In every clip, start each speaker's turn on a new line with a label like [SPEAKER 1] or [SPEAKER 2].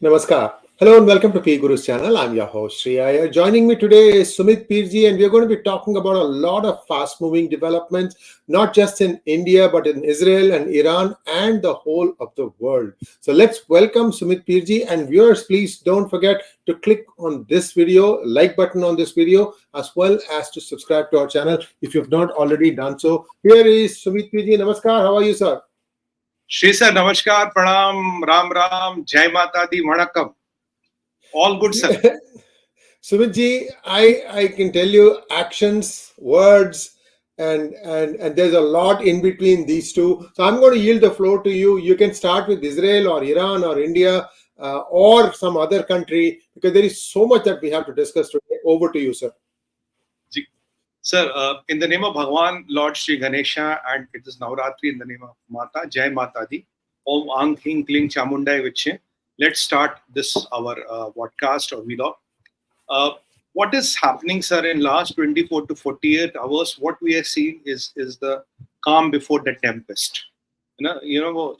[SPEAKER 1] Namaskar. Hello and welcome to P Guru's channel. I'm your host Sri Iyer. Joining me today is Sumit Peer and we are going to be talking about a lot of fast-moving developments, not just in India but in Israel and Iran and the whole of the world. So let's welcome Sumit Peer and viewers. Please don't forget to click on this video, like button on this video, as well as to subscribe to our channel if you've not already done so. Here is Sumit Peer. Namaskar. How are you, sir?
[SPEAKER 2] Shri sir, namaskar, pranam, ram ram, jai mata di, vanakkam. All good, sir.
[SPEAKER 1] Sumit ji, I can tell you actions, words, and there's a lot in between these two. So I'm going to yield the floor to you. You can start with Israel or Iran or India or some other country because there is so much that we have to discuss today. Over to you, sir.
[SPEAKER 2] Sir, in the name of Bhagwan, Lord Shri Ganesha, and it is Navratri in the name of Mata, Jai Mata Di, Om Ang Hing Kling Chamundai Viche. Let's start this our podcast or vlog. What is happening, sir, in last 24 to 48 hours? What we are seeing is the calm before the tempest. You know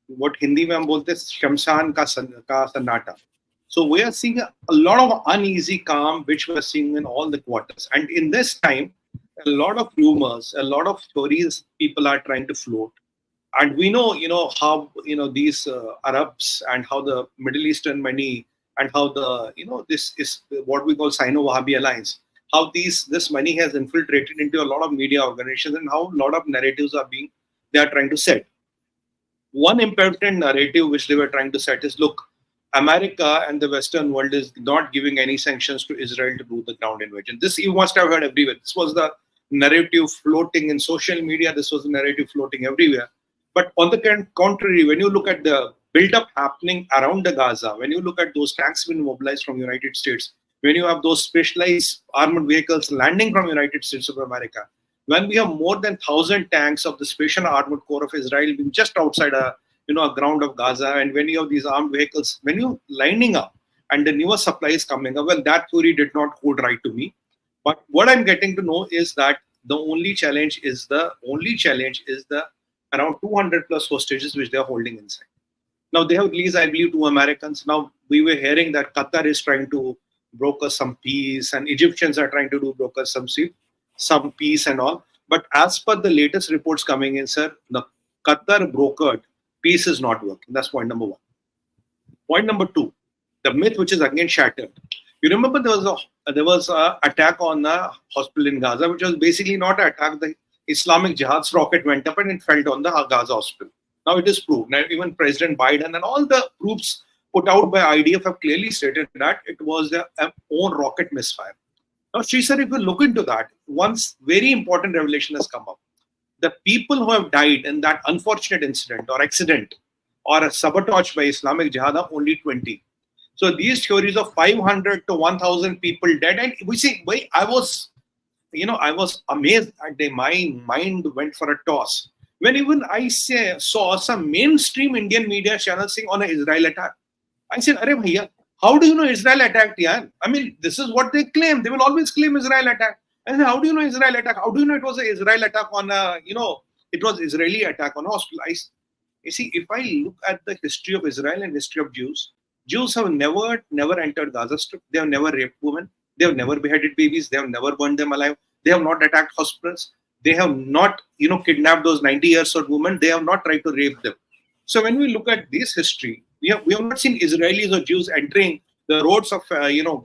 [SPEAKER 2] what Hindi mein hum bolte Shamsan ka Sannata. So we are seeing a lot of uneasy calm, which we are seeing in all the quarters. And in this time, a lot of rumors, a lot of stories people are trying to float. And we know, how, these Arabs and how the Middle Eastern money and how the, this is what we call Sino-Wahhabi alliance, how this money has infiltrated into a lot of media organizations and how a lot of narratives they are trying to set. One important narrative which they were trying to set is, look, America and the Western world is not giving any sanctions to Israel to do the ground invasion. This you must have heard everywhere. This was the narrative floating in social media. This was the narrative floating everywhere. But on the contrary, when you look at the build-up happening around the Gaza, when you look at those tanks being mobilized from United States, when you have those specialized armored vehicles landing from United States of America, when we have more than 1,000 tanks of the Special Armored Corps of Israel being just outside a ground of Gaza, and when you have these armed vehicles, when you lining up and the newer supplies coming up, well, that theory did not hold right to me. But what I'm getting to know is that the only challenge is the around 200 plus hostages which they are holding inside. Now they have released, I believe, 2 Americans. Now we were hearing that Qatar is trying to broker some peace, and Egyptians are trying to broker some peace and all. But as per the latest reports coming in, sir, the Qatar brokered peace is not working. That's point number 1. Point number 2, the myth which is again shattered. You remember there was a attack on a hospital in Gaza, which was basically not an attack. The Islamic Jihad's rocket went up and it fell on the Gaza hospital. Now it is proved. Now even President Biden and all the proofs put out by IDF have clearly stated that it was their own rocket misfire. Now, Sri sir, if you look into that, one very important revelation has come up. The people who have died in that unfortunate incident or accident or a sabotage by Islamic Jihad are only 20. So these theories of 500 to 1,000 people dead, and we see, I was amazed at my mind went for a toss when even I saw some mainstream Indian media channels saying on an Israel attack. I said, "Arey bhaiya, how do you know Israel attacked? Yeah, I mean, this is what they claim. They will always claim Israel attack. And how do you know Israel attack? How do you know it was an Israel attack on it was Israeli attack on a hospital?" You see, if I look at the history of Israel and history of Jews have never entered Gaza Strip. They have never raped women. They have never beheaded babies. They have never burned them alive. They have not attacked hospitals. They have not, kidnapped those 90 years old women. They have not tried to rape them. So when we look at this history, we have not seen Israelis or Jews entering the roads of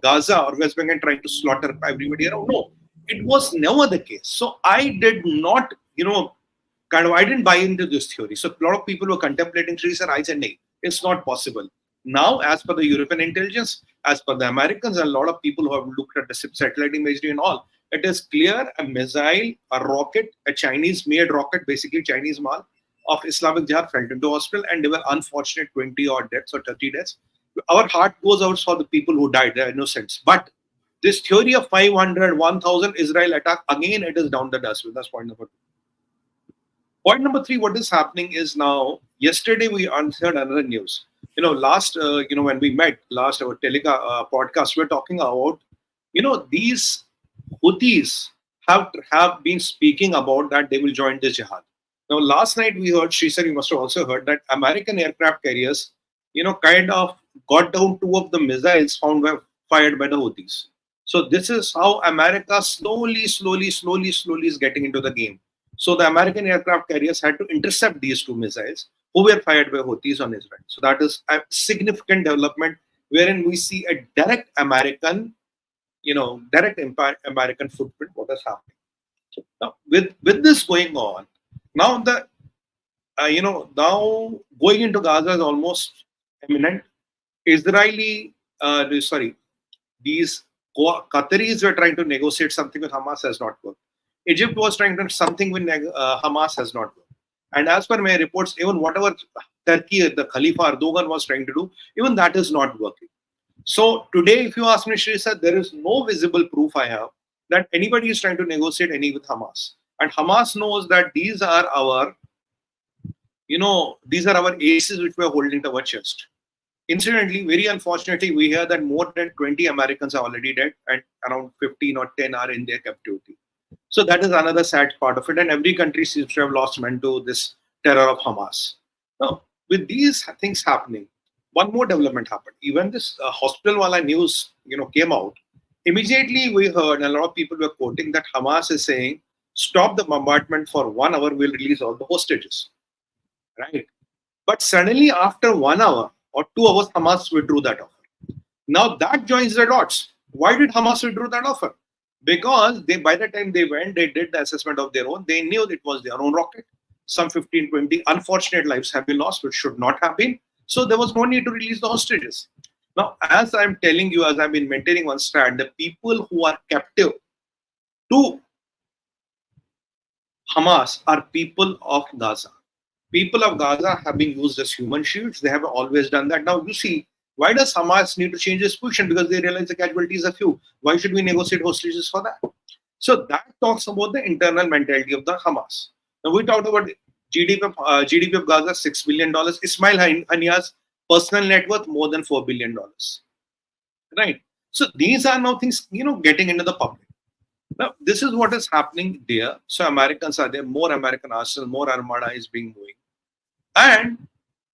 [SPEAKER 2] Gaza or West Bank and trying to slaughter everybody around. No. It was never the case. So I did not, I didn't buy into this theory. So a lot of people were contemplating trees and I said, no, it's not possible. Now, as per the European intelligence, as per the Americans, and a lot of people who have looked at the satellite imagery and all, it is clear a missile, a rocket, a Chinese-made rocket, basically Chinese mal, of Islamic Jihad fell into hospital, and there were unfortunate 20 odd deaths or 30 deaths. Our heart goes out for the people who died. They are innocents. But this theory of 500, 1,000 Israel attack, again, it is down the dustbin. That's point number 2. Point number 3, what is happening is now, yesterday we answered another news. When we met last our podcast, we were talking about, these Houthis have been speaking about that they will join the jihad. Now, last night we heard, Sri sir, you must have also heard that American aircraft carriers, kind of got down two of the missiles fired by the Houthis. So this is how America slowly is getting into the game. So the American aircraft carriers had to intercept these two missiles who were fired by Houthis on Israel. So that is a significant development wherein we see a direct American, American footprint, what is happening. So now with this going on, now now going into Gaza is almost imminent. These Qataris were trying to negotiate something with Hamas, has not worked. Egypt was trying to something with Hamas, has not worked. And as per my reports, even whatever Turkey, the Khalifa Erdogan was trying to do, even that is not working. So today, if you ask me, Shri sir, there is no visible proof I have that anybody is trying to negotiate any with Hamas. And Hamas knows that these are our aces which we are holding to our chest. Incidentally, very unfortunately, we hear that more than 20 Americans are already dead and around 15 or 10 are in their captivity. So that is another sad part of it. And every country seems to have lost men to this terror of Hamas. Now, with these things happening, one more development happened. Even this hospital wala news, came out. Immediately, we heard, and a lot of people were quoting that Hamas is saying, stop the bombardment for 1 hour, we'll release all the hostages. Right? But suddenly, after 1 hour or 2 hours, Hamas withdrew that offer. Now that joins the dots. Why did Hamas withdraw that offer? Because by the time they went, they did the assessment of their own. They knew it was their own rocket. Some 15, 20 unfortunate lives have been lost, which should not have been. So there was no need to release the hostages. Now, as I'm telling you, as I've been maintaining one strand, the people who are captive to Hamas are people of Gaza. People of Gaza have been used as human shields. They have always done that. Now, you see, why does Hamas need to change its position? Because they realize the casualties are few. Why should we negotiate hostages for that? So that talks about the internal mentality of the Hamas. Now, we talked about GDP of Gaza, $6 billion. Ismail Haniyeh's personal net worth, more than $4 billion. Right? So these are now things, getting into the public. Now, this is what is happening there. So Americans are there, more American arsenal, more armada is being moving. And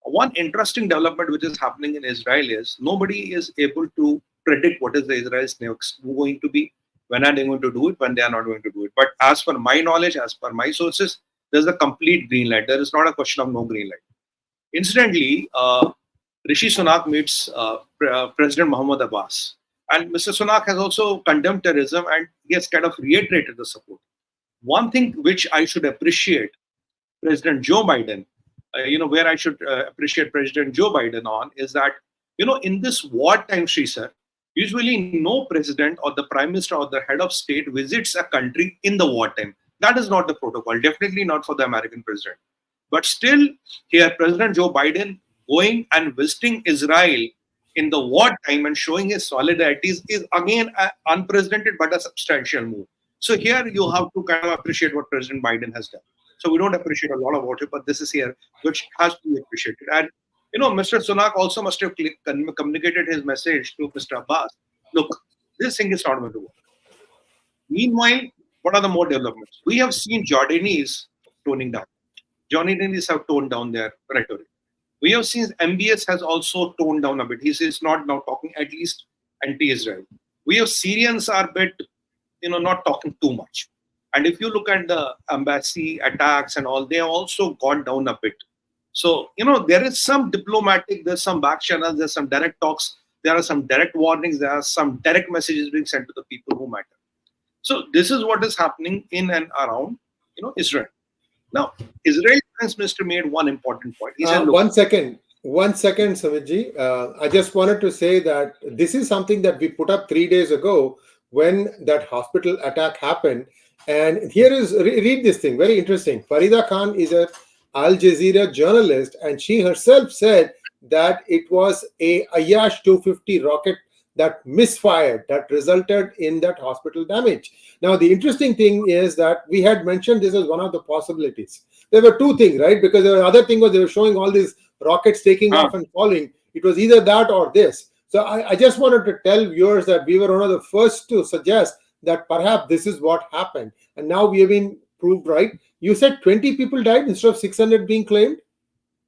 [SPEAKER 2] one interesting development which is happening in Israel is nobody is able to predict what is the Israel's next going to be, when are they going to do it, when they are not going to do it. But as per my knowledge, as per my sources, there's a complete green light. There is not a question of no green light. Incidentally, Rishi Sunak meets President Mahmoud Abbas. And Mr. Sunak has also condemned terrorism and he has kind of reiterated the support. One thing which I should appreciate President Joe Biden, where I should appreciate President Joe Biden on is that, in this wartime, Sri sir, usually no president or the prime minister or the head of state visits a country in the wartime. That is not the protocol, definitely not for the American president. But still, here, President Joe Biden going and visiting Israel in the wartime and showing his solidarity is again unprecedented but a substantial move. So here you have to kind of appreciate what President Biden has done. So we don't appreciate a lot about it, but this is here which has to be appreciated. And Mr. Sunak also must have communicated his message to Mr. Abbas. Look, this thing is not going to work. Meanwhile, what are the more developments? We have seen Jordanis toning down. Jordanis have toned down their rhetoric. We have seen MBS has also toned down a bit. He is not now talking at least anti-Israel. We have Syrians are a bit, not talking too much. And if you look at the embassy attacks and all, they have also gone down a bit. So, there is some diplomatic, there's some back channels, there's some direct talks, there are some direct warnings, there are some direct messages being sent to the people who matter. So this is what is happening in and around, Israel. Now, Israel defense minister made one important point. He said,
[SPEAKER 1] one second, Samitji. I just wanted to say that this is something that we put up 3 days ago when that hospital attack happened. And here is, read this thing, very interesting. Farida Khan is a Al Jazeera journalist, and she herself said that it was a Ayash 250 rocket that misfired, that resulted in that hospital damage. Now, the interesting thing is that we had mentioned this as one of the possibilities. There were two things, right? Because the other thing was they were showing all these rockets taking off and falling. It was either that or this. So I just wanted to tell viewers that we were one of the first to suggest that perhaps this is what happened. And now we have been proved right. You said 20 people died instead of 600 being claimed?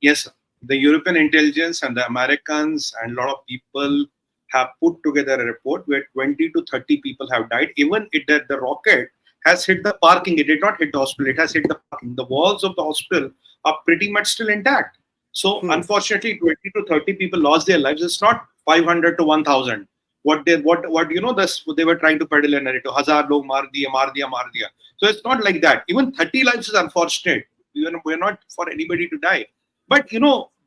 [SPEAKER 2] Yes, sir. the European intelligence and the Americans and a lot of people have put together a report where 20 to 30 people have died. Even the rocket has hit the parking. It did not hit the hospital. It has hit the parking. The walls of the hospital are pretty much still intact. So unfortunately, 20 to 30 people lost their lives. It's not 500 to 1,000. What they were trying to peddle a narrative. Hazar log maar diya, maar diya, maar diya. So it's not like that. Even 30 lives is unfortunate. We're not for anybody to die. But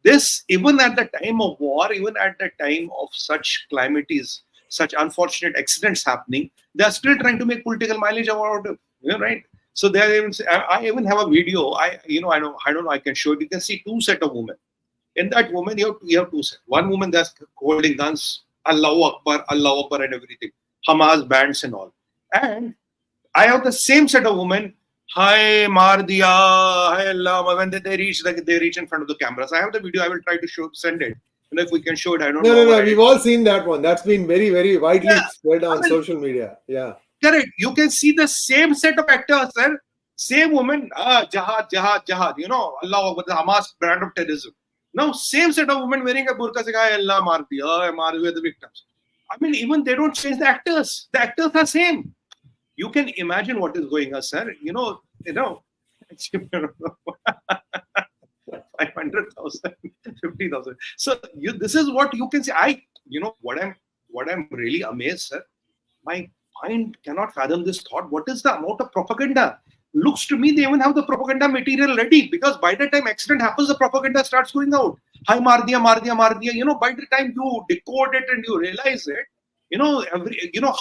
[SPEAKER 2] this, even at the time of war, even at the time of such calamities, such unfortunate accidents happening, they are still trying to make political mileage out of it, right? So they are even. I even have a video. I don't know. I can show it. You can see two set of women. In that woman, you have two sets. One woman that's holding guns, Allahu Akbar, and everything, Hamas bands and all. And I have the same set of women. Hi, maar diya, hi Allah. When they reach in front of the cameras. I have the video. I will try to send it. And if we can show it, I don't know.
[SPEAKER 1] No. We've all seen that one. That's been very, very widely spread on social media. Yeah.
[SPEAKER 2] Correct. You can see the same set of actors, sir. Same woman. Jihad. Allah Akbar, the Hamas brand of terrorism. Now, same set of women wearing a burqa saying, hi Allah, maar diya, we're the victims. I mean, even they don't change the actors. The actors are same. You can imagine what is going on, sir. 500,000, 50,000. So this is what you can say. What I'm really amazed, sir. My mind cannot fathom this thought. What is the amount of propaganda? Looks to me they even have the propaganda material ready, because by the time accident happens, the propaganda starts going out. Hi, maar diya, maar diya, maar diya. By the time you decode it and you realize it,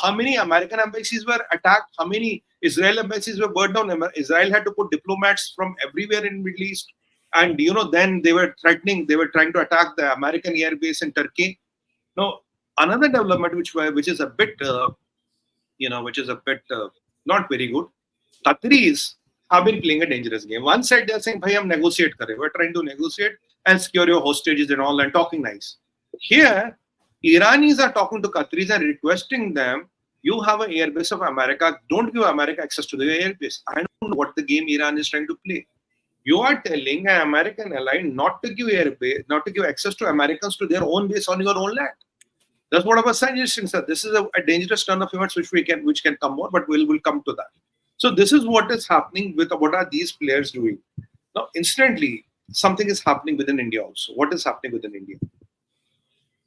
[SPEAKER 2] how many American embassies were attacked, how many Israel embassies were burned down. Israel had to put diplomats from everywhere in Middle East, and then they were trying to attack the American air base in Turkey. Now, another development which is a bit not very good. Qataris have been playing a dangerous game. One side they're saying, "Bhai, hum negotiate kare." We're trying to negotiate and secure your hostages and all, and talking nice. Here, Iranis are talking to Qataris and requesting them, you have an airbase of America, don't give America access to the airbase. I don't know what the game Iran is trying to play. You are telling an American ally not to give airbase, not to give access to Americans to their own base on your own land. That's what I was suggesting, sir. This is a dangerous turn of events which can come more, but we'll come to that. So this is what is happening with what are these players doing. Now, instantly, something is happening within India also. What is happening within India?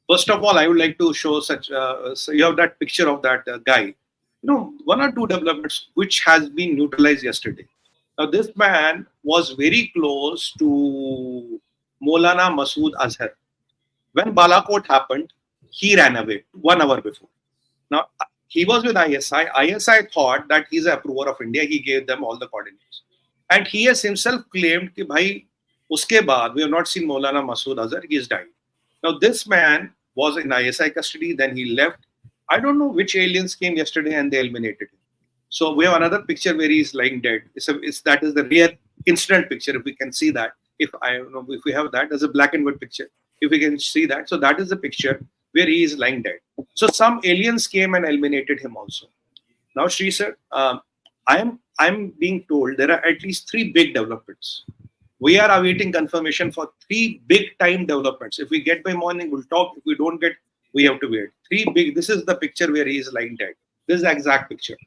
[SPEAKER 2] First of all, I would like to show so you have that picture of that guy. One or two developments which has been neutralized yesterday. Now, this man was very close to Maulana Masood Azhar. When Balakot happened, he ran away 1 hour before. Now, he was with ISI. ISI thought that he's an approver of India. He gave them all the coordinates. And he has himself claimed that, bhai, uske baad, we have not seen Maulana Masood Azhar. He has died. Now, this man was in ISI custody. Then he left. I don't know which aliens came yesterday and they eliminated him. So we have another picture where he is lying dead. That is the real incident picture. If we can see that, if we have that, there's a black and white picture. If we can see that, so that is the picture where he is lying dead. So some aliens came and eliminated him also. Now, Shri sir, I'm being told there are at least 3 big developments. We are awaiting confirmation for 3 big time developments. If we get by morning, we'll talk. If we don't get, we have to wait. 3 big. This is the picture where he is lying dead. This is the exact picture.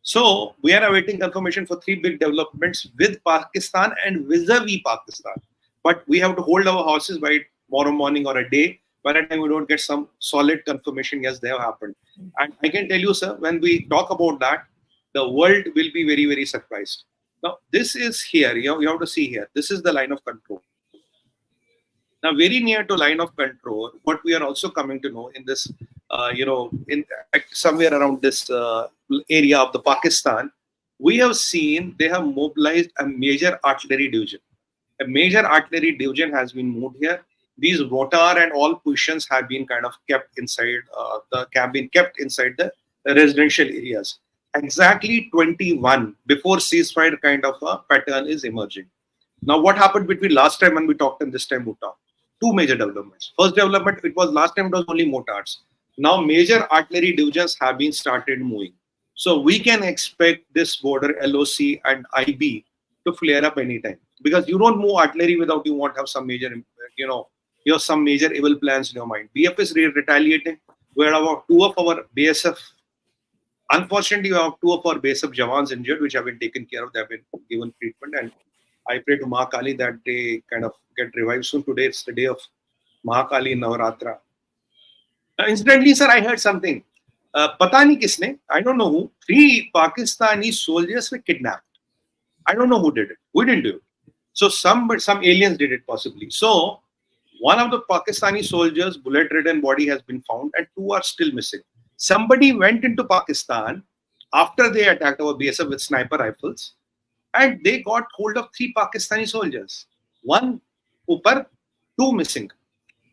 [SPEAKER 2] So we are awaiting confirmation for 3 big developments with Pakistan and vis-a-vis Pakistan. But we have to hold our horses by tomorrow morning or a day. By the time we don't get some solid confirmation, yes, they have happened. And I can tell you, sir, when we talk about that, the world will be very, very surprised. Now, this is here. You have to see here. This is the line of control. Now, very near to line of control, what we are also coming to know in this, in somewhere around this area of the Pakistan, we have seen they have mobilized a major artillery division. A major artillery division has been moved here. These mortar and all positions have been kind of kept inside the residential areas. Exactly 21 before ceasefire kind of a pattern is emerging. Now, what happened between last time and we talked and this time we talked? 2 major developments. First development, last time it was only mortars. Now, major artillery divisions have been started moving. So we can expect this border LOC and IB to flare up anytime, because you don't move artillery without you want to have some major you have some major evil plans in your mind. BF is retaliating. We had about 2 of our BSF. Unfortunately, we have 2 of our BSF Jawans injured, which have been taken care of. They have been given treatment, and I pray to Mahakali that they kind of get revived soon. Today it's the day of Mahakali Navaratra. Incidentally, sir, I heard something. Pata nahi kisne, I don't know who. 3 Pakistani soldiers were kidnapped. I don't know who did it. We didn't do it. So some aliens did it possibly. So one of the Pakistani soldiers' bullet-ridden body has been found, and 2 are still missing. Somebody went into Pakistan after they attacked our BSF with sniper rifles, and they got hold of 3 Pakistani soldiers. 1 upar, 2 missing.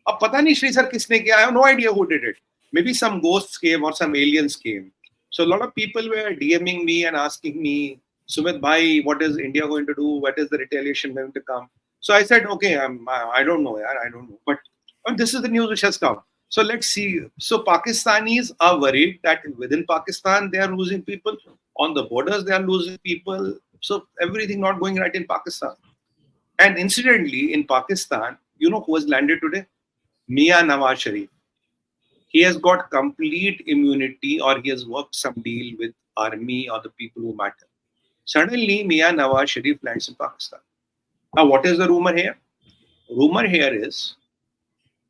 [SPEAKER 2] अब पता नहीं Shri sir किसने किया. I have no idea who did it. Maybe some ghosts came or some aliens came. So a lot of people were DMing me and asking me, Sumit bhai, what is India going to do? What is the retaliation going to come? So I said, okay, I don't know. I don't know. But this is the news which has come. So let's see. So Pakistanis are worried that within Pakistan, they are losing people. On the borders, they are losing people. So everything not going right in Pakistan. And incidentally, in Pakistan, you know who has landed today? Mia Nawaz Sharif. He has got complete immunity, or he has worked some deal with army or the people who matter. Suddenly, Mia Nawaz Sharif lands in Pakistan. Now, what is the rumor here? Rumor here is,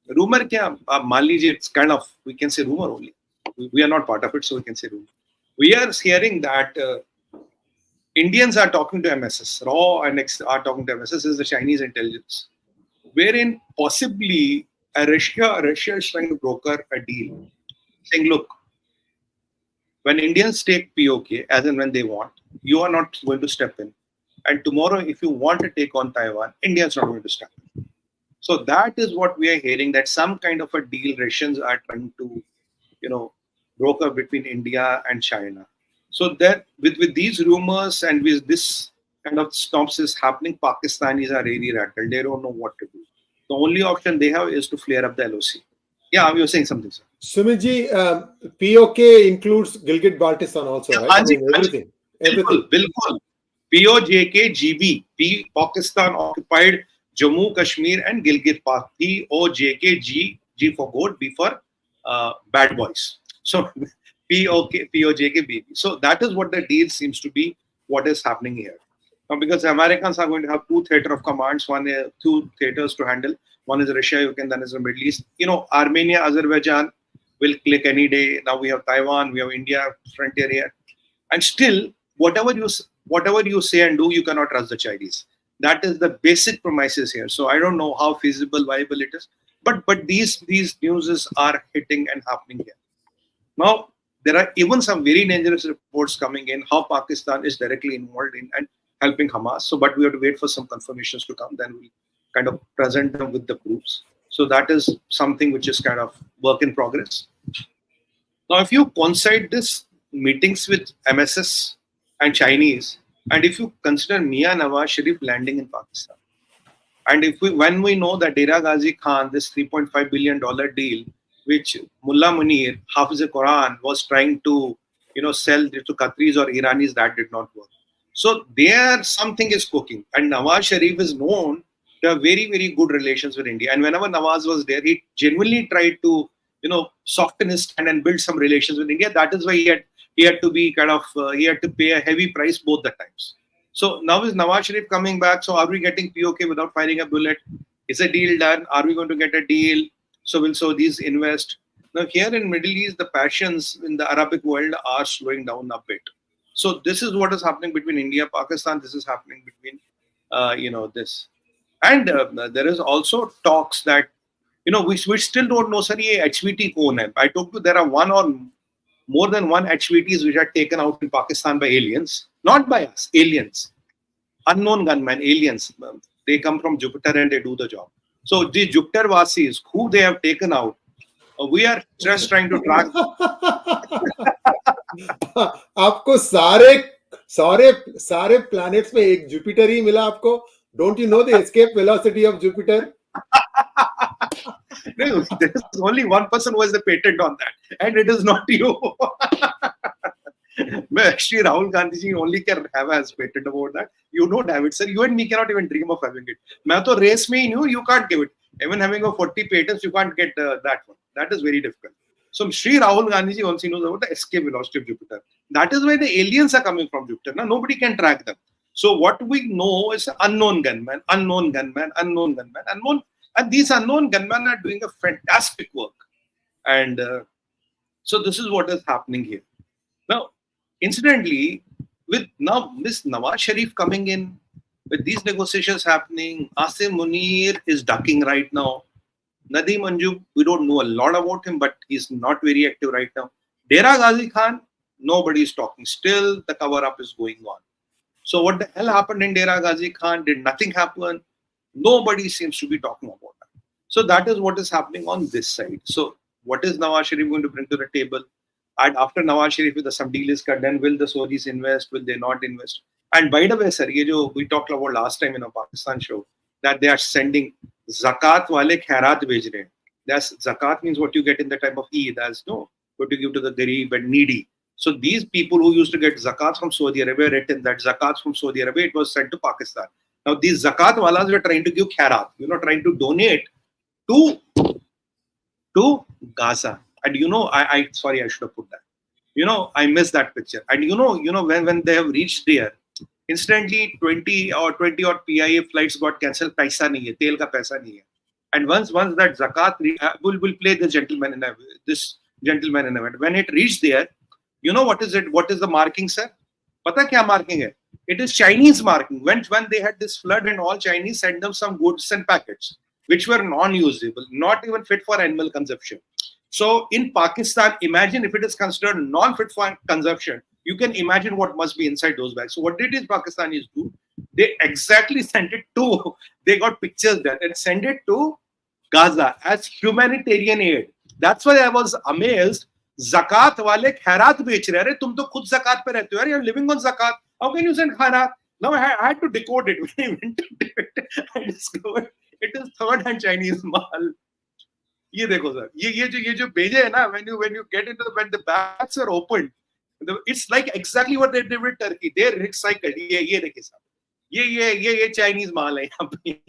[SPEAKER 2] rumor kya? मान लीजिए, it's kind of, we can say rumor only. We are not part of it, so we can say rumor. We are hearing that Indians are talking to MSS. RAW and are talking to MSS, is the Chinese intelligence, wherein possibly Russia is trying to broker a deal, saying, look, when Indians take POK, as and when they want, you are not going to step in. And tomorrow, if you want to take on Taiwan, India is not going to step in. So that is what we are hearing, that some kind of a deal Russians are trying to, broker between India and China. So that with these rumors and with this kind of stops is happening, Pakistanis are really rattled. They don't know what to do. The only option they have is to flare up the LOC. Yeah, you were saying something, sir.
[SPEAKER 1] Sumitji, POK includes Gilgit-Baltistan also, right? I mean, everything.
[SPEAKER 2] Bilkul. POJK-GB. Pakistan occupied Jammu, Kashmir and Gilgit. POJK-G, G for goat, B for bad boys. So POJK-BB. So that is what the deal seems to be, what is happening here. Now, because the Americans are going to have 2 theater of commands, 2 theaters to handle. One is Russia, Ukraine, then is the Middle East. Armenia, Azerbaijan will click any day. Now we have Taiwan, we have India, frontier here. And still, whatever you say and do, you cannot trust the Chinese. That is the basic premises here. So I don't know how feasible, viable it is. But these news are hitting and happening here. Now, there are even some very dangerous reports coming in how Pakistan is directly involved in and helping Hamas. So, but we have to wait for some confirmations to come. Then we'll kind of present them with the proofs. So that is something which is kind of work in progress. Now, if you coincide this meetings with MSS and Chinese, and if you consider Mia Nawaz Sharif landing in Pakistan, and when we know that Dera Ghazi Khan, this $3.5 billion deal, which Mullah Munir, Hafiz Quran, was trying to, sell to Qataris or Iranis, that did not work. So there something is cooking, and Nawaz Sharif is known to have very, very good relations with India. And whenever Nawaz was there, he genuinely tried to, soften his stand and build some relations with India. That is why he had to be he had to pay a heavy price both the times. So now is Nawaz Sharif coming back? So are we getting POK without firing a bullet? Is a deal done? Are we going to get a deal? So will these invest? Now here in Middle East, the passions in the Arabic world are slowing down a bit. So this is what is happening between India, Pakistan. This is happening between, this. And there is also talks that, we still don't know, sir, ye HVT kaun hai. I told you there are one or more than one HVTs which are taken out in Pakistan by aliens. Not by us, aliens. Unknown gunmen, aliens. They come from Jupiter and they do the job. So the Jupiter Vasis, who they have taken out, we are just trying to track.
[SPEAKER 1] आपको सारे planets में एक Jupiter ही मिला आपको. Don't you know the escape velocity of Jupiter?
[SPEAKER 2] No, there is only one person who has the patent on that, and it is not you. Actually, Rahul Gandhi ji only can have as patent about that. You don't have it, sir. You and me cannot even dream of having it. मैं तो race में ही नहीं हूँ. You can't give it. Even having a 40 patents, you can't get that one. That is very difficult. So Sri Rahul Gandhi ji also knows about the escape velocity of Jupiter. That is why the aliens are coming from Jupiter. Now nobody can track them. So what we know is unknown gunman, unknown gunman, unknown gunman, unknown, and these unknown gunmen are doing a fantastic work. And so this is what is happening here. Now, incidentally, with now Miss Nawaz Sharif coming in, with these negotiations happening, Asim Munir is ducking right now. Nadeem Anjum, we don't know a lot about him, but he's not very active right now. Dera Ghazi Khan, nobody is talking. Still, the cover-up is going on. So what the hell happened in Dera Ghazi Khan? Did nothing happen? Nobody seems to be talking about that. So that is what is happening on this side. So what is Nawaz Sharif going to bring to the table? And after Nawaz Sharif, if some deal is cut, then will the Saudis invest? Will they not invest? And by the way, sir, we talked about last time in a Pakistan show, that they are sending zakat wale khairat bhej rahe. That's zakat means what you get in the time of Eid. That's what you give to the garib and needy. So these people who used to get zakat from Saudi Arabia written that zakat from Saudi Arabia, it was sent to Pakistan. Now these zakat walas were trying to give khairat, trying to donate to Gaza. And I sorry, I should have put that. I missed that picture. And when they have reached there, instantly 20 odd PIA flights got cancelled. Paisa nahi hai, tel ka paisa nahi hai. And once that zakat, we'll play this gentleman in a event. When it reached there, what is it? What is the marking, sir? Pata kya marking hai? It is Chinese marking. When they had this flood and all, Chinese sent them some goods and packets, which were non-usable, not even fit for animal consumption. So in Pakistan, imagine if it is considered non-fit for consumption, you can imagine what must be inside those bags. So what did these Pakistanis do? They exactly sent it to, they got pictures there and sent it to Gaza as humanitarian aid. That's why I was amazed. Zakat wale khairat bech rahe. Tum to khud zakat pe rehte ho. You're living on zakat. How can you send khairat? Now I had to decode it. When I went into it, I discovered it is third-hand Chinese mal. ये देखो sir, ये जो भेजे है ना, when you get into when the bags are opened, it's like exactly what they did with Turkey. They recycled. ये देखिए साहब, ये Chinese माल है यहाँ पे.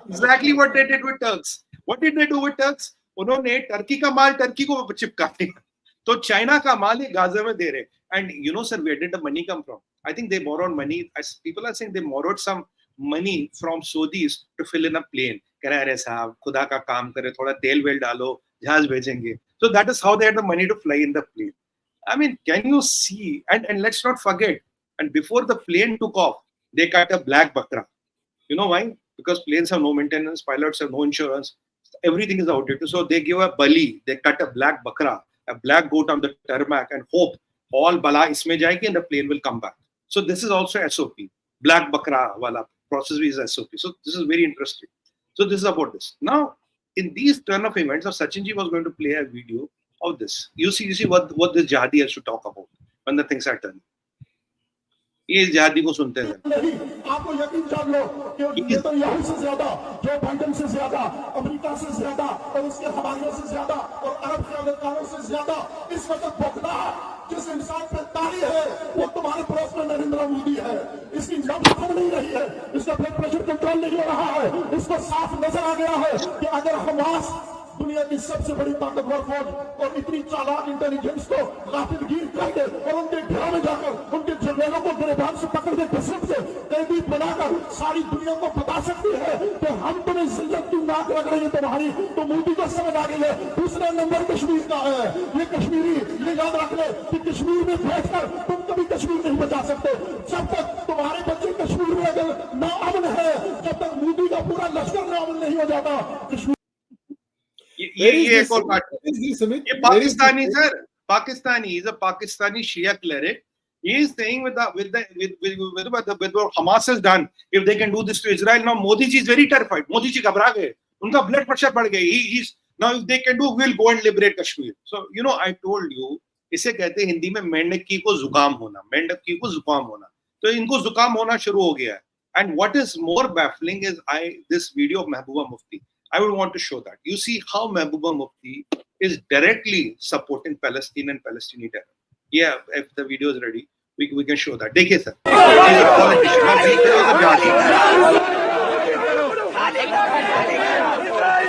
[SPEAKER 2] Exactly what they did with Turks. What did they do with Turks? उन्होंने Turkey का माल Turkey को चिपका दिया, तो चाइना का माल ये गाजा में दे रहे. And sir, where did the money come from? I think they borrowed money. As people are saying, they borrowed some money from Saudis to fill in a plane. कह रहे अरे साहब खुदा का काम करे, थोड़ा तेल वेल डालो, जहाज भेजेंगे. So that is how they had the money to fly in the plane. I mean, can you see? And let's not forget. And before the plane took off, they cut a black bakra. You know why? Because planes have no maintenance, pilots have no insurance, everything is outdated. So they give a bali, they cut a black bakra, a black goat on the tarmac, and hope all bala isme jayegi and the plane will come back. So this is also SOP. Black bakra wala process is SOP. So this is very interesting. So this is about this. Now, in these turn of events, Sachinji was going to play a video of this. You see what this jihadi has to talk about when the things are turning. ये जहादी को सुनते हैं.
[SPEAKER 3] आपको यकीन जान लो कि ये तो यहाँ से ज्यादा, जो बाइडेन से ज्यादा, अमेरिका से ज्यादा और उसके हवालियों से ज्यादा और अरब क़यादतकारों से ज्यादा इस वक्त भुगता जिस इंसान पे ताली है वो तुम्हारे पड़ोस में नरेंद्र मोदी है. इसकी जब खत्म नहीं रही है, इसका ब्लड प्रेशर कंट्रोल नहीं हो रहा है. उसको साफ नजर आ गया है कि अगर हमास दुनिया की सबसे बड़ी ताकतवर फौज और इतनी चालाक इंटेलिजेंस को गाफिलगीर कर दे और उनके घरों में जाकर उनके जर्नलों को गिरफ्तार से पकड़ के घसीट से कैदी बनाकर सारी दुनिया को बता सकती है तो हम तुम्हें जिल्लत की नाक लग रही है तुम्हारी, तो मोदी को समझ आ गई है. दूसरा नंबर कश्मीर का है. ये कश्मीरी ये याद रख ले कि कश्मीर में बैठकर तुम कभी कश्मीर नहीं बचा सकते. जब तक तुम्हारे बच्चे कश्मीर में अगर नाअमन है, जब तक मोदी का पूरा लश्कर नाअमन नहीं हो जाता. कश्मीर
[SPEAKER 2] ये एक और बात. ये Pakistani sir, Pakistani is a Pakistani Shia cleric. He is saying with what Hamas has done, if they can do this to Israel, now Modi ji is very terrified. Modi ji घबरा गए, उनका blood pressure बढ़ गया. He's now if they can do, we'll go and liberate Kashmir. So I told you, इसे कहते हैं हिंदी में मेंढकी को जुकाम होना, मेंढकी को जुकाम होना. तो इनको जुकाम होना शुरू हो गया है. And what is more baffling is this video of Mehbooba Mufti. I would want to show that. You see how Mehbooba Mufti is directly supporting Palestine and Palestinian terror. Yeah, if the video is ready, we can show that. देखिए sir, he's a politician.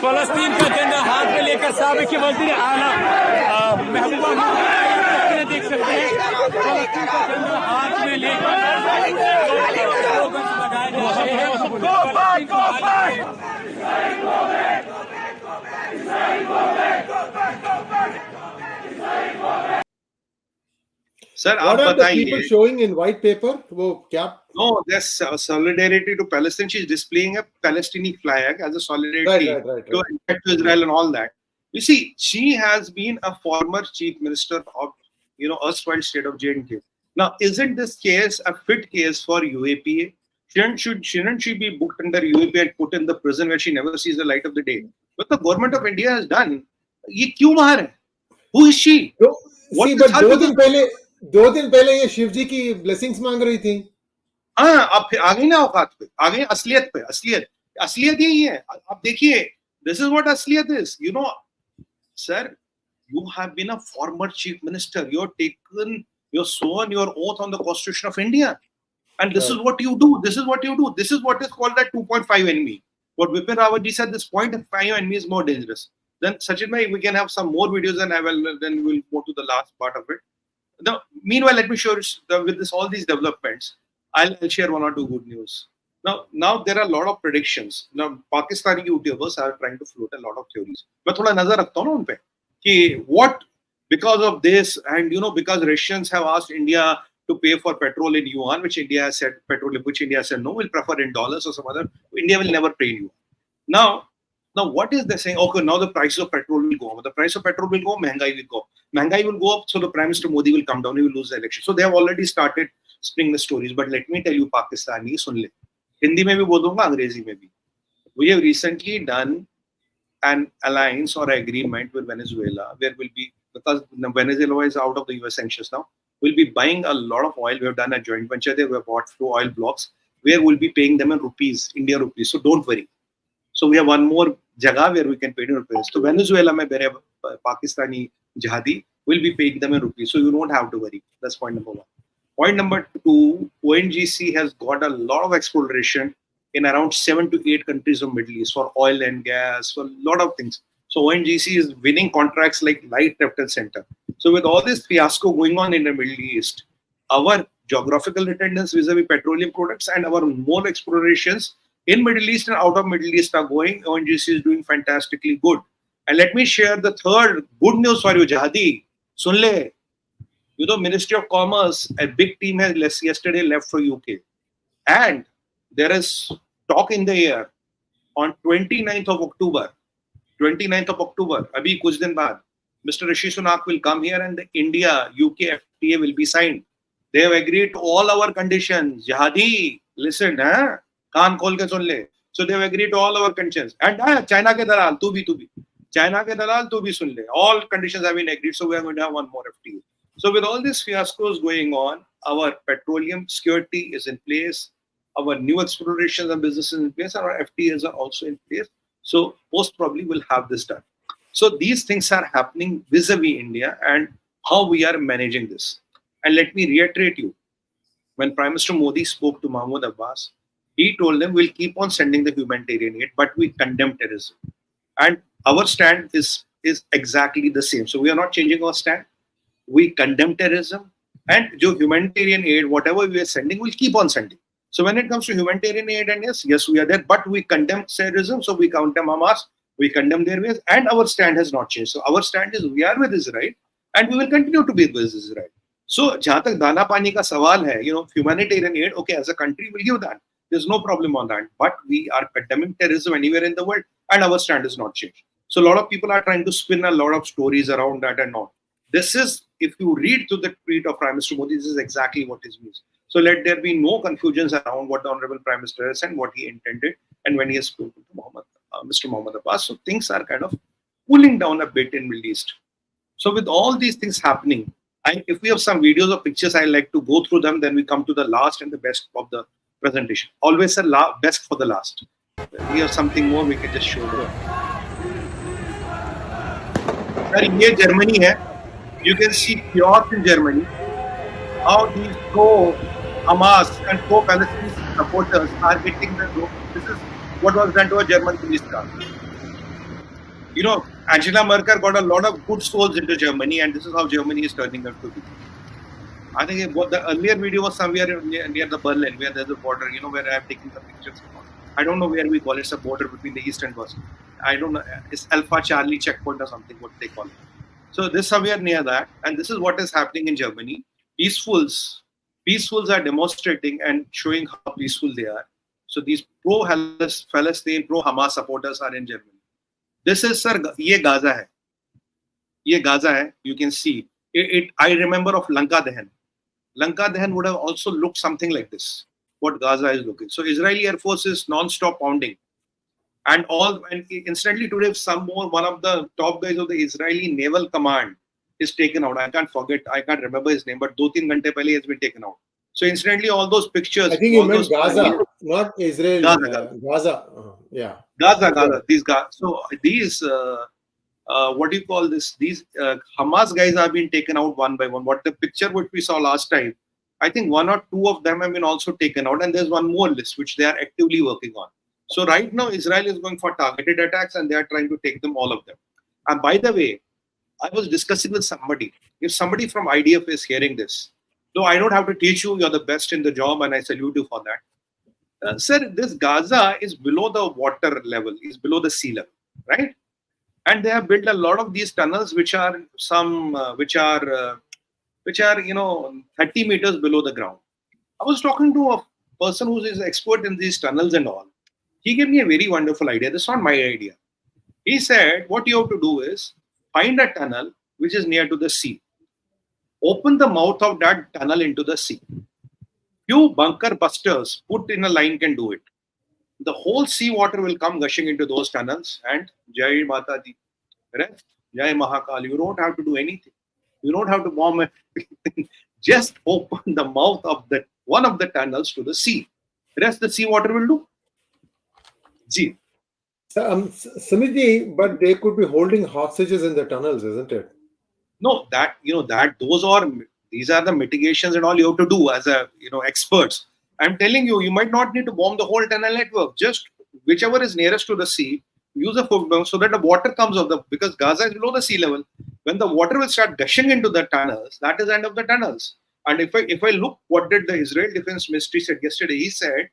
[SPEAKER 4] फलस्तीन का झंडा हाथ में लेकर साबिक वज़ीर आला महबूबा मुफ्ती ने देख सकते हैं फलस्तीन का झंडा हाथ में लेकर लगाए जा रहे हैं।
[SPEAKER 2] Sir,
[SPEAKER 1] What
[SPEAKER 2] आप
[SPEAKER 1] are the
[SPEAKER 2] बताइए.
[SPEAKER 1] people showing in white paper? वो क्या?
[SPEAKER 2] No, there's solidarity to Palestine. She's displaying a Palestinian flag as a solidarity
[SPEAKER 1] Right.
[SPEAKER 2] to Israel and all that. You see, she has been a former chief minister of, erstwhile state of J&K. Now, isn't this case a fit case for UAPA? Shouldn't she be booked under UAPA and put in the prison where she never sees the light of the day? What the government of India has done, ये क्यों बाहर है? Who is she?
[SPEAKER 1] See, but दो दिन पहले ये शिव जी की blessings मांग रही थी.
[SPEAKER 2] हाँ, अब फिर आ गई ना औकात पे, आ गई असलियत पे. असलियत यही है. आप देखिए, this is what असलियत is. Sir, you have been a former chief minister. You're sworn your oath on the Constitution of India, and this is what you do. This is what is called that 2.5 enemy. What Vipin Rawat ji said, this 0.5 enemy is more dangerous. Then Sachin bhai, we can have some more videos, and then we'll go to the last part of it. Now, meanwhile, let me show you with all these developments, I'll share one or two good news. Now there are a lot of predictions. Now, Pakistani YouTubers are trying to float a lot of theories. मैं थोड़ा नजर रखता हूँ ना उन पे कि what because of this and because Russians have asked India to pay for petrol in yuan, which India has said no, we'll prefer in dollars or some other. India will never pay in yuan. Now, what is they saying? Okay, now the price of petrol will go up. The price of petrol will go up, महंगाई will go up. महंगाई will go up, so the Prime Minister Modi will come down. He will lose the election. So they have already started spinning the stories. But let me tell you, Pakistani, सुन ले. हिंदी में भी बोलूँगा, अंग्रेजी में भी. We have recently done an alliance or agreement with Venezuela, where we'll be, because Venezuela is out of the US sanctions now, we'll be buying a lot of oil. We have done a joint venture there. We have bought few oil blocks where we'll be paying them in rupees, India rupees. So don't worry. So we have one more jagah where we can pay in rupees. So Venezuela mein mere Pakistani jihadi will be paying them in rupees. So you don't have to worry. That's point number one. Point number two, ONGC has got a lot of exploration in around 7 to 8 countries of Middle East for oil and gas, for a lot of things. So ONGC is winning contracts like light, left and center. So with all this fiasco going on in the Middle East, our geographical attendance vis-a-vis petroleum products and our more explorations in Middle East and out of Middle East are going. ONGC is doing fantastically good. And let me share the third good news for you, Jihadi. Sun le. Ministry of Commerce, a big team has yesterday left for UK. And there is talk in the air on 29th of October, abhi kuch din baad, Mr. Rishi Sunak will come here and the India-UK FTA will be signed. They have agreed to all our conditions. Jihadi, listen, kaan khol ke sun le. So they have agreed to all our conditions. And China ke dalal, tu bhi. China ke dalal, tu bhi sun le. All conditions have been agreed, so we are going to have one more FTA. So with all these fiascos going on, our petroleum security is in place, our new explorations and businesses in place, and our FTAs are also in place. So most probably we'll have this done. So these things are happening vis-a-vis India and how we are managing this. And let me reiterate you, when Prime Minister Modi spoke to Mahmoud Abbas, he told them we'll keep on sending the humanitarian aid, but we condemn terrorism. And our stand is exactly the same. So we are not changing our stand. We condemn terrorism, and humanitarian aid, whatever we are sending, we'll keep on sending. So when it comes to humanitarian aid, and yes, we are there, but we condemn terrorism, so we condemn Hamas, we condemn their ways, and our stand has not changed. So our stand is we are with Israel, and we will continue to be with Israel. So jahan tak dana pani ka sawal hai, humanitarian aid, okay, as a country we'll give that. There's no problem on that. But we are condemning terrorism anywhere in the world, and our stand has not changed. So a lot of people are trying to spin a lot of stories around that and all. This is, if you read to the tweet of Prime Minister Modi, this is exactly what it means. So let there be no confusions around what the Honorable Prime Minister has and what he intended and when he has spoken to Mr. Mohammed Abbas. So things are kind of cooling down a bit in Middle East. So with all these things happening, if we have some videos or pictures, I like to go through them. Then we come to the last and the best of the presentation. Always a best for the last. We have something more we can just show you. Sir, ये Germany है. You can see chaos in Germany. How these pro-Hamas and pro-Palestinian supporters are hitting the road. This is what was done to a German police car. You know, Angela Merkel got a lot of good souls into Germany, and this is how Germany is turning out to be. I think what the earlier video was somewhere near the Berlin, where there's a border, you know, where I have taken the pictures. I don't know where we call it. It's a border between the East and West. I don't know. It's Alpha Charlie checkpoint or something, what they call it. So this somewhere near that. And this is what is happening in Germany. Peacefuls are demonstrating and showing how peaceful they are. So these pro-Palestine, pro-Hamas supporters are in Germany. This is, sir, ye Gaza hai. Ye Gaza hai. You can see. I remember of Lanka Dahan. Lanka Dahan would have also looked something like this, what Gaza is looking. So Israeli Air Force is non-stop pounding. And instantly today, one of the top guys of the Israeli Naval Command is taken out. I can't remember his name, but 2-3 ghante pehle he has been taken out. So instantly all those pictures.
[SPEAKER 1] I think you meant Gaza, not Israel. Gaza. Yeah.
[SPEAKER 2] Gaza. These guys. So these, what do you call this? These Hamas guys have been taken out one by one. What the picture which we saw last time, I think 1 or 2 of them have been also taken out, and there's one more list which they are actively working on. So right now Israel is going for targeted attacks, and they are trying to take them, all of them. And by the way, I was discussing with somebody. If somebody from IDF is hearing this, though I don't have to teach you, you're the best in the job, and I salute you for that. Sir, this Gaza is below the water level, is below the sea level, right? And they have built a lot of these tunnels, which are 30 meters below the ground. I was talking to a person who is an expert in these tunnels and all. He gave me a very wonderful idea. This is not my idea. He said, what you have to do is find a tunnel which is near to the sea. Open the mouth of that tunnel into the sea. Few bunker busters put in a line can do it. The whole sea water will come gushing into those tunnels, and Jai Mata Di, rest, Jai Mahakal. You don't have to do anything. You don't have to bomb anything. Just open the mouth of one of the tunnels to the sea. Rest the sea water will do. Gee.
[SPEAKER 1] Sumit, but they could be holding hostages in the tunnels, isn't it?
[SPEAKER 2] No, these are the mitigations and all you have to do as experts. I'm telling you, you might not need to bomb the whole tunnel network. Just whichever is nearest to the sea, use a folk bomb so that the water comes because Gaza is below the sea level. When the water will start gushing into the tunnels, that is the end of the tunnels. And if I look, what did the Israel Defense Ministry said yesterday? He said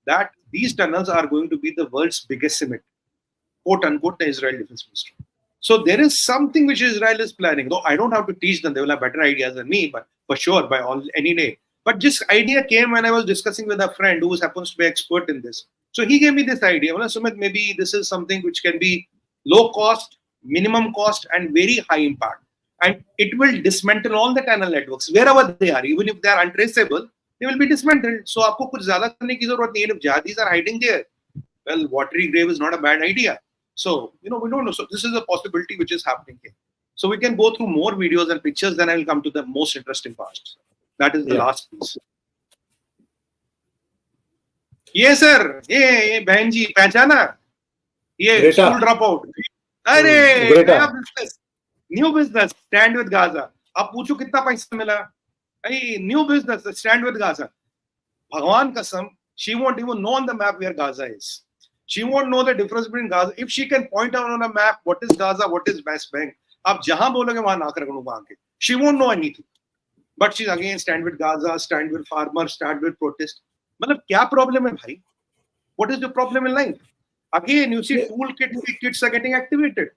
[SPEAKER 2] that these tunnels are going to be the world's biggest cement, quote unquote, the Israel Defense Ministry. So there is something which Israel is planning. Though I don't have to teach them; they will have better ideas than me, but for sure, any day. But this idea came when I was discussing with a friend who happens to be expert in this. So he gave me this idea. Well, Sumit, maybe this is something which can be low cost, minimum cost, and very high impact. And it will dismantle all the tunnel networks wherever they are, even if they are untraceable. They will be dismantled. So आपको कुछ ज़्यादा करने की ज़रूरत नहीं है. If jihadis are hiding there, well, watery grave is not a bad idea. So we don't know. So this is a possibility which is happening here. So we can go through more videos and pictures. Then I will come to the most interesting part. That is the last piece. ये sir, ये बहन जी पहचाना? ये school drop out. अरे नया business, new business, stand with Gaza. आप पूछो कितना पैसा मिला? Hey, new business, stand with Gaza. Bhagwan kasam, she won't even know on the map where Gaza is. She won't know the difference between Gaza. If she can point out on a map what is Gaza, what is West Bank, आप जहां बोलोगे वहां नाक रखूंगा आके. She won't know anything. But she's again stand with Gaza, stand with farmers, stand with protest. मतलब क्या problem है भाई? What is the problem in life? Again, you see, toolkit kits are getting activated.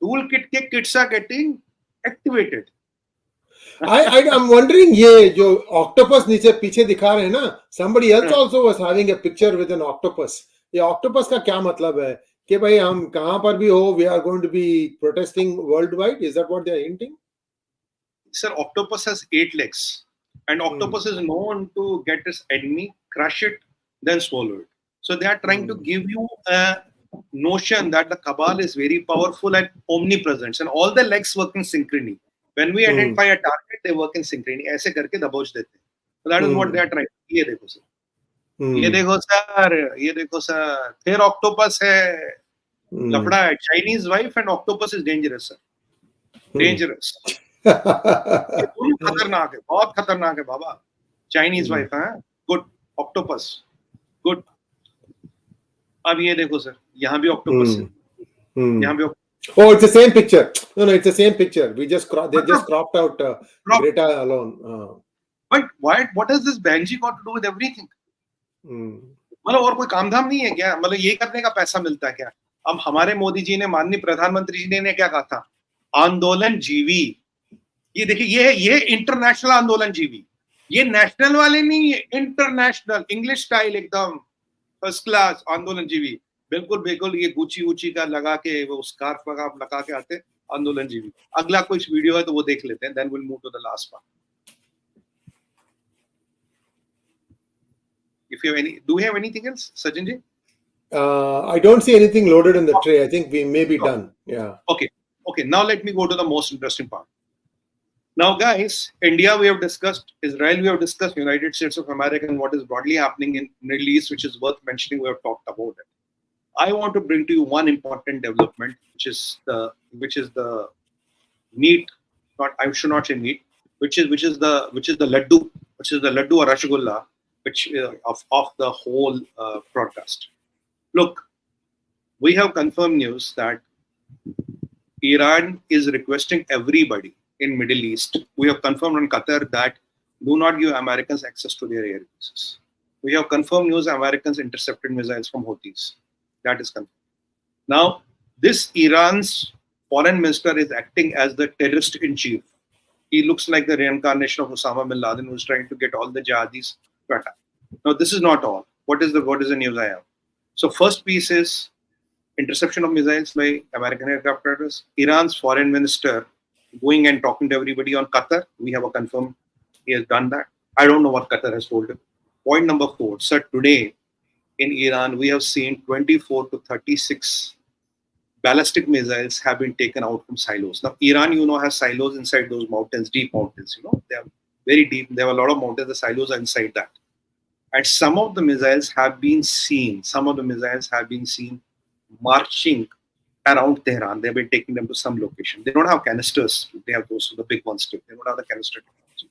[SPEAKER 2] Toolkit kits are getting activated.
[SPEAKER 1] I'm wondering, ये जो octopus नीचे पीछे दिखा रहे हैं ना, somebody else also was having a picture with an octopus. ये octopus का क्या मतलब है कि भाई हम कहाँ पर भी हो, we are going to be protesting worldwide? Is that what they are hinting?
[SPEAKER 2] Sir, octopus has 8 legs, and octopus is known to get its enemy, crush it, then swallow it. So they are trying to give you a notion that the cabal is very powerful and omnipresent, and all the legs work in synchrony. When we identify a target, they work in synchrony. ऐसे करके दबोच देते हैं. So that is what they are trying. ये देखो sir. ये देखो sir. ये देखो सर. फिर octopus है. लफड़ा है. Chinese wife and octopus is dangerous, sir. Dangerous. ये दोनों खतरनाक है. बहुत खतरनाक है बाबा. Chinese wife है. Good. Octopus. Good. अब ये देखो सर, यहाँ भी ऑक्टोपस है, यहाँ भी
[SPEAKER 1] Oh, it's the same picture. No, it's the same picture. They just cropped out Greta alone.
[SPEAKER 2] But what has this Benji got to do with everything?
[SPEAKER 1] Hmm.
[SPEAKER 2] मतलब और कोई काम धाम नहीं है क्या? मतलब ये करने का पैसा मिलता है क्या? अब हमारे मोदी जी ने, माननीय प्रधानमंत्री जी ने क्या कहा था? आंदोलन जीवी। ये देखिए, ये इंटरनेशनल आंदोलन जीवी, ये नेशनल वाले नहीं है, इंटरनेशनल इंग्लिश स्टाइल एकदम फर्स्ट क्लास आंदोलन जीवी। बिल्कुल ये गुची का लगा के, वो स्कार्फ लगा के आते आंदोलन जीवी। अगला कोई वीडियो है तो वो देख लेते हैं, then will move to the last part. If you have do we have anything else, Sajjan ji?
[SPEAKER 1] I don't see anything loaded in the tray. I think we may be done. Yeah.
[SPEAKER 2] Okay. Now let me go to the most interesting part. Now, guys, India we have discussed, Israel we have discussed, United States of America, and what is broadly happening in Middle East, which is worth mentioning. We have talked about it. I want to bring to you one important development, which is the meat. I should not say meat. Which is the laddu, or rasgulla, which of the whole broadcast. Look, we have confirmed news that Iran is requesting everybody in Middle East. We have confirmed on Qatar that do not give Americans access to their air bases. We have confirmed news Americans intercepted missiles from Houthis. That is confirmed. Now, this Iran's foreign minister is acting as the terrorist in chief. He looks like the reincarnation of Osama bin Laden, who is trying to get all the jihadis to attack. Now, this is not all. What is the news I have? So, first piece is interception of missiles by American aircraft carriers. Iran's foreign minister going and talking to everybody on Qatar. We have a confirmed he has done that. I don't know what Qatar has told him. Point number 4. Sir, today in Iran, we have seen 24 to 36 ballistic missiles have been taken out from silos. Now, Iran, has silos inside those mountains, deep mountains. They are very deep. There are a lot of mountains. The silos are inside that. And some of the missiles have been seen. Marching around Tehran. They've been taking them to some location. They don't have canisters. They have those, the big ones too. They don't have the canister technology.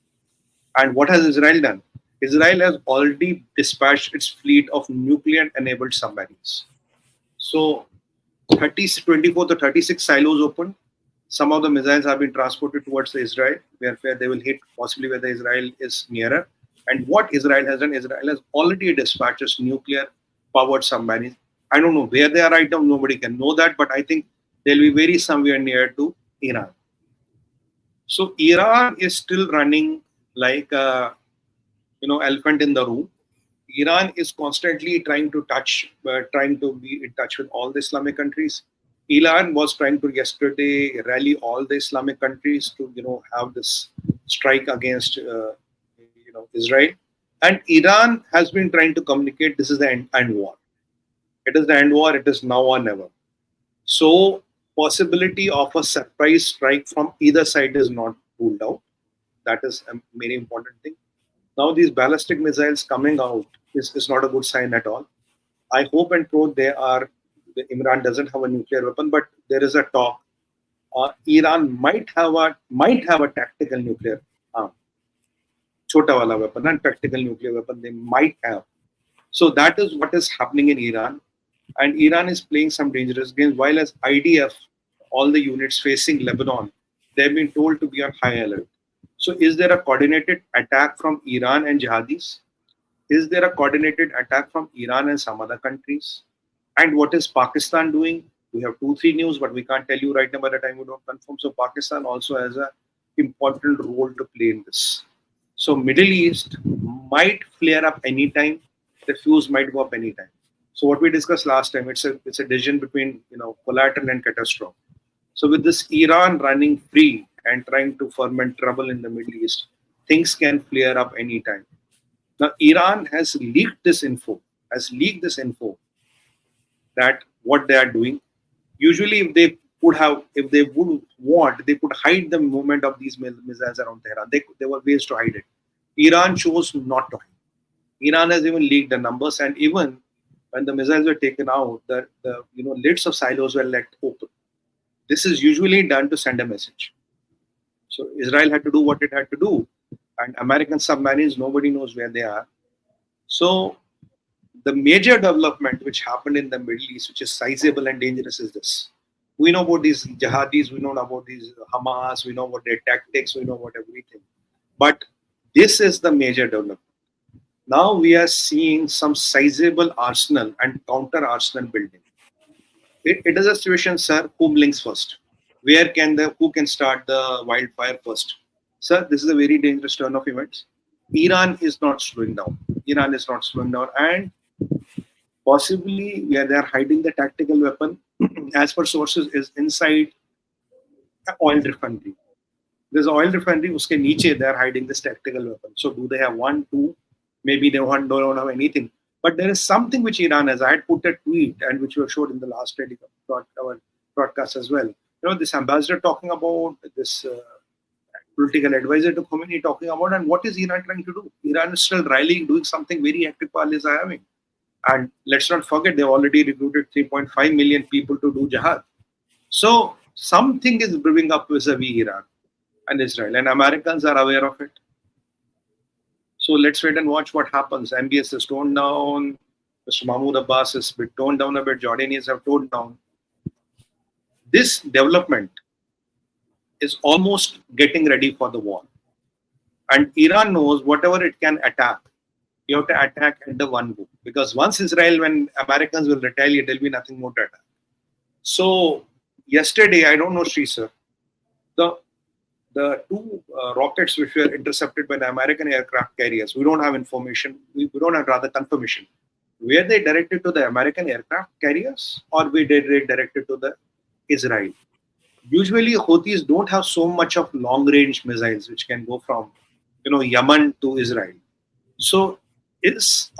[SPEAKER 2] And what has Israel done? Israel has already dispatched its fleet of nuclear-enabled submarines. So, 24 to 36 silos open. Some of the missiles have been transported towards Israel, where they will hit possibly where the Israel is nearer. And what Israel has done, Israel has already dispatched its nuclear-powered submarines. I don't know where they are right now. Nobody can know that, but I think they'll be very somewhere near to Iran. So Iran is still running like a elephant in the room. Iran is constantly trying to be in touch with all the Islamic countries. Iran was trying to yesterday rally all the Islamic countries to have this strike against Israel, and Iran has been trying to communicate this is the end war. It is the end war. It is now or never. So possibility of a surprise strike from either side is not ruled out. That is a very important thing. Now these ballistic missiles coming out is not a good sign at all. I hope and pray Iran doesn't have a nuclear weapon, but there is a talk. Iran might have a tactical nuclear arm. Chota wala weapon and tactical nuclear weapon they might have. So that is what is happening in Iran. And Iran is playing some dangerous games. While as IDF, all the units facing Lebanon, they've been told to be on high alert. So is there a coordinated attack from Iran and jihadis? Is there a coordinated attack from Iran and some other countries? And what is Pakistan doing? We have 2-3 news, but we can't tell you right now by the time we don't confirm. So Pakistan also has an important role to play in this. So Middle East might flare up anytime. The fuse might go up anytime. So what we discussed last time, it's a decision between collateral and catastrophe. So with this Iran running free and trying to ferment trouble in the Middle East, things can flare up anytime. Now Iran has leaked this info that what they are doing. Usually, if they would want, they could hide the movement of these missiles around Tehran. There were ways to hide it. Iran chose not to hide. Iran has even leaked the numbers, and even when the missiles were taken out, the lids of silos were left open. This is usually done to send a message. So Israel had to do what it had to do, and American submarines, nobody knows where they are. So the major development which happened in the Middle East, which is sizable and dangerous, is this. We know about these jihadis, we know about these Hamas, we know about their tactics, we know about everything. But this is the major development. Now we are seeing some sizable arsenal and counter arsenal building. It is a situation, sir, who blinks first? Who can start the wildfire first? Sir, this is a very dangerous turn of events. Iran is not slowing down. Iran is not slowing down, and possibly where they are hiding the tactical weapon, as per sources, is inside an oil refinery. There's an oil refinery, uske niche they are hiding this tactical weapon. So do they have one, two? Maybe they don't have anything. But there is something which Iran has. I had put a tweet and which was showed in the last broadcast as well. This ambassador talking about this political advisor to Khomeini talking about, and what is Iran trying to do? Iran is still rallying, doing something very active. Is having. And let's not forget, they've already recruited 3.5 million people to do jihad. So something is brewing up vis-a-vis Iran and Israel, and Americans are aware of it. So let's wait and watch what happens. MBS is toned down. Mr. Mahmoud Abbas is toned down a bit. Jordanians have toned down. This development is almost getting ready for the war. And Iran knows whatever it can attack, you have to attack at the one go. Because once Israel, when Americans will retaliate, there will be nothing more to attack. So yesterday, I don't know, Sri sir, the two rockets which were intercepted by the American aircraft carriers, we don't have information, we don't have rather confirmation. Were they directed to the American aircraft carriers or were they directed to the Israel? Usually Houthis don't have so much of long-range missiles which can go from Yemen to Israel. So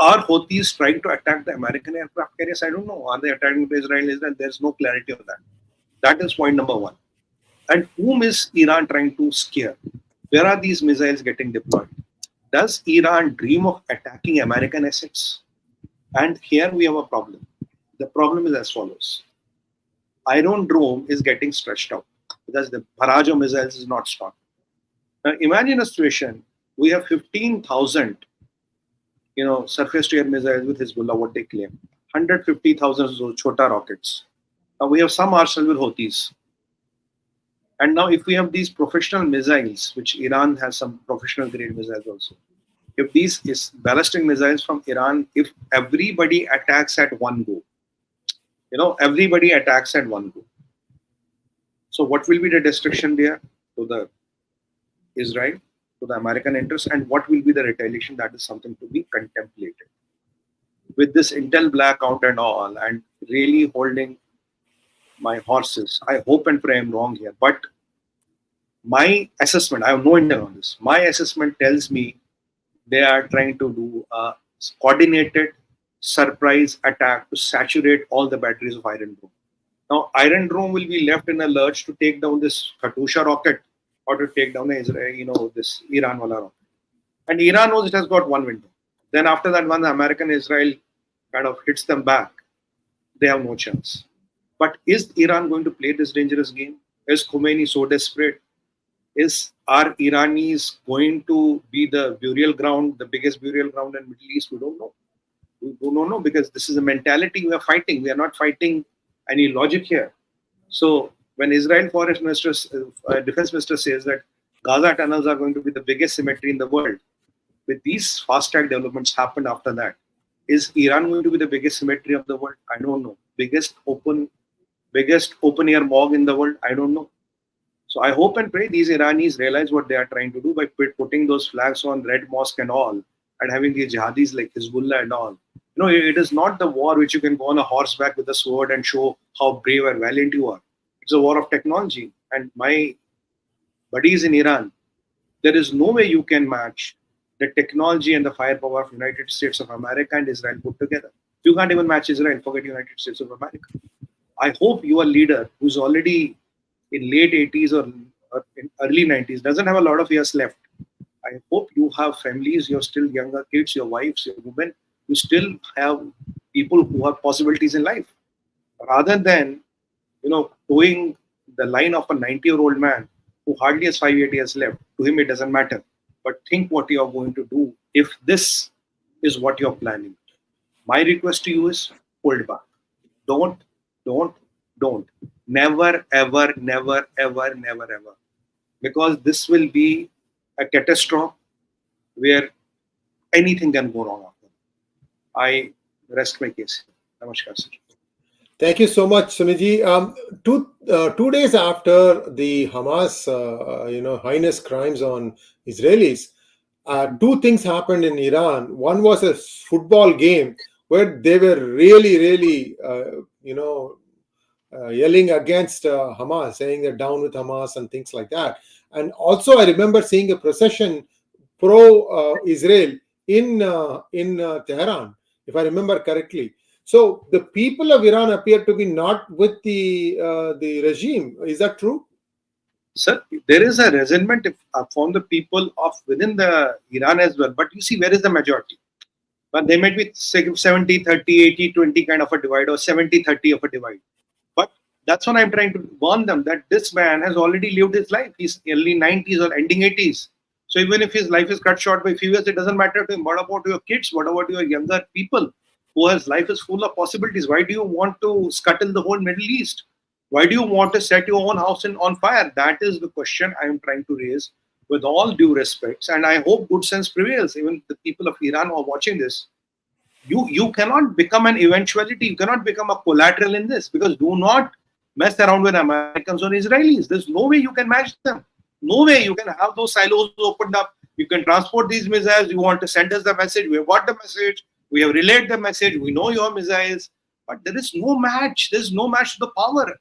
[SPEAKER 2] are Houthis trying to attack the American aircraft carriers? I don't know. Are they attacking to Israel? There's no clarity on that. That is point number one. And whom is Iran trying to scare? Where are these missiles getting deployed? Does Iran dream of attacking American assets? And here we have a problem. The problem is as follows. Iron Dome is getting stretched out because the barrage of missiles is not stopped. Now imagine a situation, we have 15,000 surface-to-air missiles with Hezbollah, what they claim. 150,000 of those chota rockets. Now we have some arsenal with Houthis. And now if we have these professional missiles, which Iran has some professional grade missiles also. If these is ballistic missiles from Iran, if everybody attacks at one go, everybody attacks at one go. So what will be the destruction there to the Israel, to the American interests, and what will be the retaliation? That is something to be contemplated. With this Intel blackout and all, and really holding my horses, I hope and pray I'm wrong here, but my assessment, I have no intent on this, my assessment tells me they are trying to do a coordinated surprise attack to saturate all the batteries of Iron Dome. Now, Iron Dome will be left in a lurch to take down this Katyusha rocket or to take down Israel, this Iran wala rocket. And Iran knows it has got one window. Then after that, when the American Israel kind of hits them back, they have no chance. But is Iran going to play this dangerous game? Is Khomeini so desperate? Are Iranis going to be the burial ground, the biggest burial ground in the Middle East? We don't know. We don't know because this is a mentality we are fighting. We are not fighting any logic here. So when Israel Defense Minister says that Gaza tunnels are going to be the biggest cemetery in the world, with these fast-track developments happened after that, is Iran going to be the biggest cemetery of the world? I don't know. Biggest open-air morgue in the world? I don't know. So I hope and pray these Iranis realize what they are trying to do by putting those flags on Red Mosque and all, and having these jihadis like Hezbollah and all. It is not the war which you can go on a horseback with a sword and show how brave and valiant you are. It's a war of technology. And my buddies in Iran, there is no way you can match the technology and the firepower of United States of America and Israel put together. You can't even match Israel, forget United States of America. I hope your leader, who's already in late 80s or in early 90s, doesn't have a lot of years left. I hope you have families, you're still younger kids, your wives, your women, you still have people who have possibilities in life. Rather than, towing the line of a 90-year-old man who hardly has 5-8 years left, to him it doesn't matter. But think what you are going to do if this is what you're planning. My request to you is hold back. Don't, don't. Never, ever, never, ever, never, ever. Because this will be a catastrophe where anything can go wrong after. I rest my case. Namaskar, sir.
[SPEAKER 1] Thank you so much, Sumiji. 2 days after the Hamas, heinous crimes on Israelis, two things happened in Iran. One was a football game where they were really, yelling against Hamas, saying they're down with Hamas and things like that. And also, I remember seeing a procession pro-Israel in Tehran, if I remember correctly. So the people of Iran appear to be not with the regime. Is that true?
[SPEAKER 2] Sir, there is a resentment from the people of within the Iran as well. But you see, where is the majority? But they might be 70, 30, 80, 20 kind of a divide or 70, 30 of a divide. But that's what I'm trying to warn them, that this man has already lived his life. He's early 90s or ending 80s. So even if his life is cut short by a few years, it doesn't matter to him. What about your kids? What about your younger people whose life is full of possibilities? Why do you want to scuttle the whole Middle East? Why do you want to set your own house on fire? That is the question I am trying to raise with all due respects. And I hope good sense prevails. Even the people of Iran who are watching this, you cannot become an eventuality. You cannot become a collateral in this, because do not mess around with Americans or Israelis. There's no way you can match them. No way you can have those silos opened up. You can transport these missiles. You want to send us the message. We have got the message. We have relayed the message. We know your missiles. But there is no match. There's no match to the power.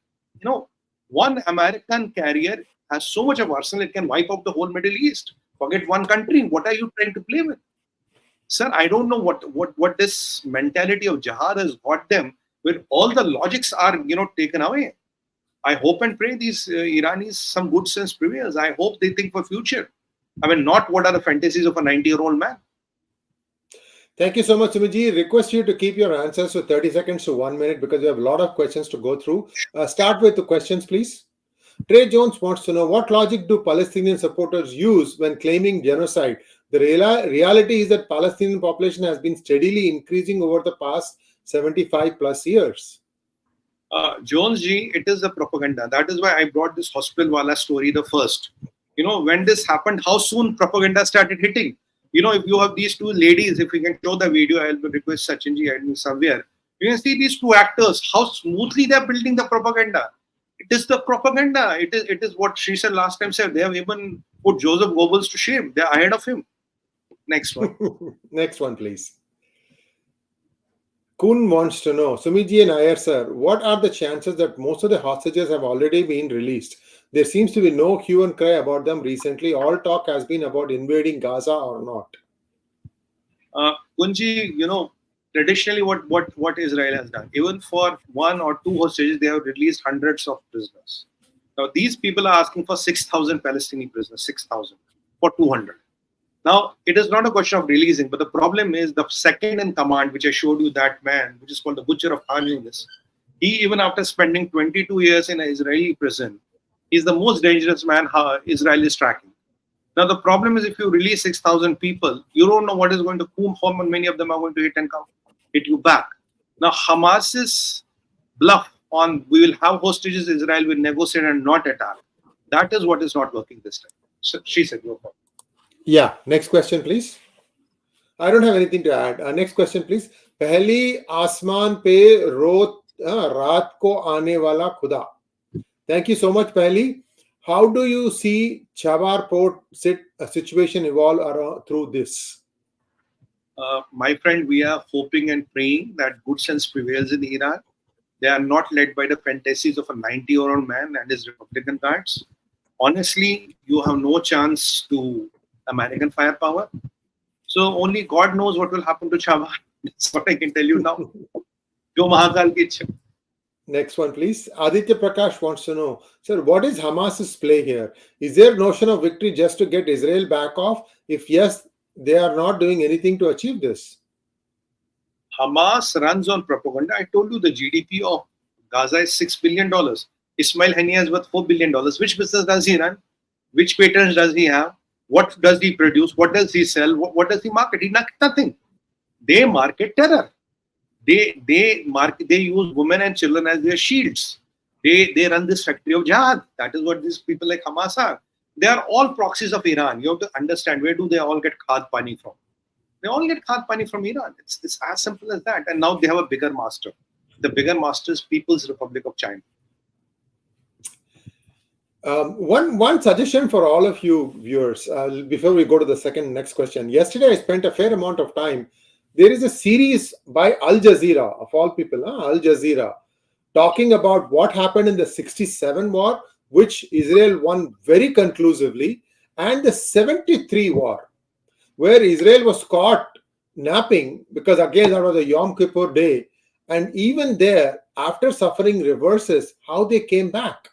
[SPEAKER 2] One American carrier has so much of arsenal, it can wipe out the whole Middle East. Forget one country. What are you trying to play with? Sir, I don't know what this mentality of jihad has got them, where all the logics are, taken away. I hope and pray these Iranis, some good sense prevails. I hope they think for future. I mean, not what are the fantasies of a 90-year-old man.
[SPEAKER 1] Thank you so much, Sumiji. Request you to keep your answers to 30 seconds to 1 minute, because we have a lot of questions to go through. Start with the questions, please. Trey Jones wants to know, what logic do Palestinian supporters use when claiming genocide? The reality is that Palestinian population has been steadily increasing over the past 75 plus years.
[SPEAKER 2] Jones ji, it is the propaganda. That is why I brought this hospital wala story the first. When this happened, how soon propaganda started hitting. If you have these two ladies, if we can show the video, I'll request Sachin ji and somewhere. You can see these two actors, how smoothly they're building the propaganda. It is the propaganda. It is what she said last time, said. They have even put Joseph Goebbels to shame. They're ahead of him. Next one.
[SPEAKER 1] Next one, please. Kun wants to know, Sumiji and Iyer sir, what are the chances that most of the hostages have already been released? There seems to be no hue and cry about them recently. All talk has been about invading Gaza or not.
[SPEAKER 2] Kunji, traditionally what Israel has done, even for one or two hostages, they have released hundreds of prisoners. Now, these people are asking for 6,000 Palestinian prisoners, 6,000 for 200. Now, it is not a question of releasing, but the problem is the second in command, which I showed you, that man, which is called the Butcher of Khan Yunis, he, even after spending 22 years in an Israeli prison, is the most dangerous man Israel is tracking. Now, the problem is if you release 6,000 people, you don't know what is going to come, how many of them are going to hit you back. Now, Hamas's bluff on we will have hostages, Israel will negotiate and not attack. That is what is not working this time. So she said, go for it.
[SPEAKER 1] Yeah, next question, please. I don't have anything to add. Next question, please. Pehli Asman pe raat ko aane wala khuda. Thank you so much, Pehli. How do you see Chabar port situation evolve through this?
[SPEAKER 2] My friend, we are hoping and praying that good sense prevails in Iran. They are not led by the fantasies of a 90-year-old man and his Republican guards. Honestly, you have no chance to American firepower. So only God knows what will happen to Chabar. That's what I can tell you now. Jo Mahakal ki ichha.
[SPEAKER 1] Next one, please. Aditya Prakash wants to know, sir, what is Hamas's play here? Is there notion of victory just to get Israel back off? If yes, they are not doing anything to achieve this.
[SPEAKER 2] Hamas runs on propaganda. I told you the GDP of Gaza is $6 billion. Ismail Haniyeh is worth $4 billion. Which business does he run? Which patents does he have? What does he produce? What does he sell? What does he market? He markets nothing. They market terror. They use women and children as their shields. They run this factory of jihad. That is what these people like Hamas are. They are all proxies of Iran. You have to understand, where do they all get khad pani from? They all get khad pani from Iran. It's as simple as that. And now they have a bigger master. The bigger master is People's Republic of China.
[SPEAKER 1] One suggestion for all of you viewers, before we go to the next question. Yesterday, I spent a fair amount of time. There is a series by Al Jazeera, of all people, Al Jazeera, talking about what happened in the 67 war, which Israel won very conclusively, and the 73 war, where Israel was caught napping, because again, that was a Yom Kippur day. And even there, after suffering reverses, how they came back.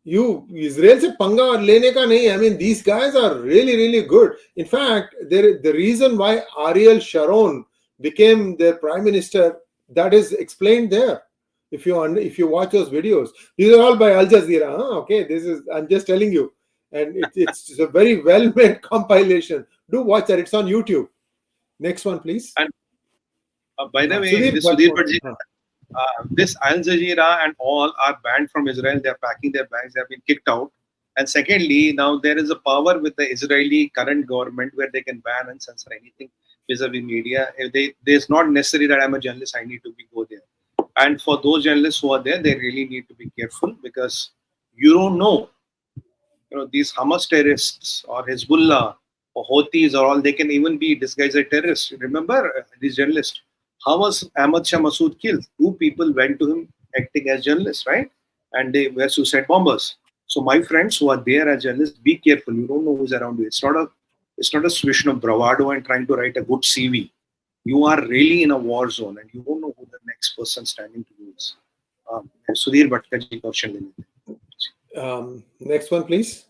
[SPEAKER 1] Israel se panga lene ka nahi. I mean, these guys are really, really good. In fact, the reason why Ariel Sharon became their prime minister, that is explained there. If you watch those videos, these are all by Al Jazeera. Okay, I'm just telling you, and it's a very well-made compilation. Do watch that; it's on YouTube. Next one, please.
[SPEAKER 2] And by the way, this Al Jazeera and all are banned from Israel. They are packing their bags. They have been kicked out. And secondly, now there is a power with the Israeli current government where they can ban and censor anything vis-a-vis media. It's not necessary that I'm a journalist. I need to go there. And for those journalists who are there, they really need to be careful, because you don't know. These Hamas terrorists or Hezbollah or Houthis or all, they can even be disguised as terrorists. Remember, these journalists. How was Ahmad Shah Massoud killed? 2 people went to him acting as journalists, right? And they were suicide bombers. So my friends who are there as journalists, be careful. You don't know who's around you. It's not a situation of bravado and trying to write a good CV. You are really in a war zone, and you don't know who the next person standing to you is. Sudhir Bhattacharya question.
[SPEAKER 1] Next one, please.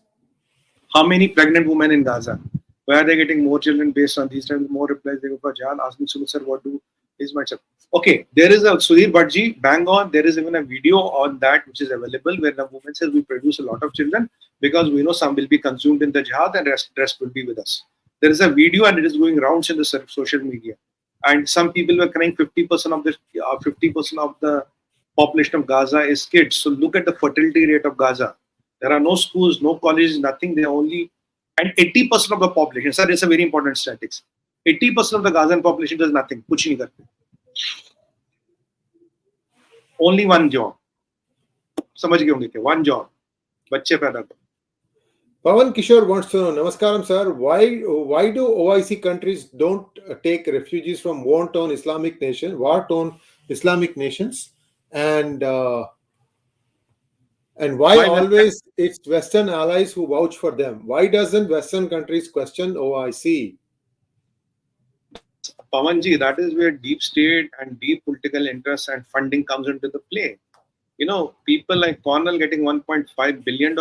[SPEAKER 2] How many pregnant women in Gaza? Why are they getting more children based on these times? More replies they go for jihad. Asking Sumit sir, what do is myself. Okay, there is a Sudhir Bhattji, bang on. There is even a video on that which is available, where the woman says we produce a lot of children because we know some will be consumed in the jihad and rest will be with us. There is a video and it is going rounds in the social media. And some people were crying 50% of the population of Gaza is kids. So look at the fertility rate of Gaza. There are no schools, no colleges, nothing. They only, and 80% of the population. Sir, it's a very important statistics. 80% of the Gazan population does nothing. Kuch nahi karte. Only one job. समझ गए होंगे क्या? One job. बच्चे पैदा करो.
[SPEAKER 1] Pawan Kishore wants to know, Namaskaram sir, why do OIC countries don't take refugees from war-torn Islamic nations, and why always it's Western allies who vouch for them? Why doesn't Western countries question OIC?
[SPEAKER 2] Pawanji, that is where deep state and deep political interest and funding comes into the play. People like Cornell getting $1.5 billion.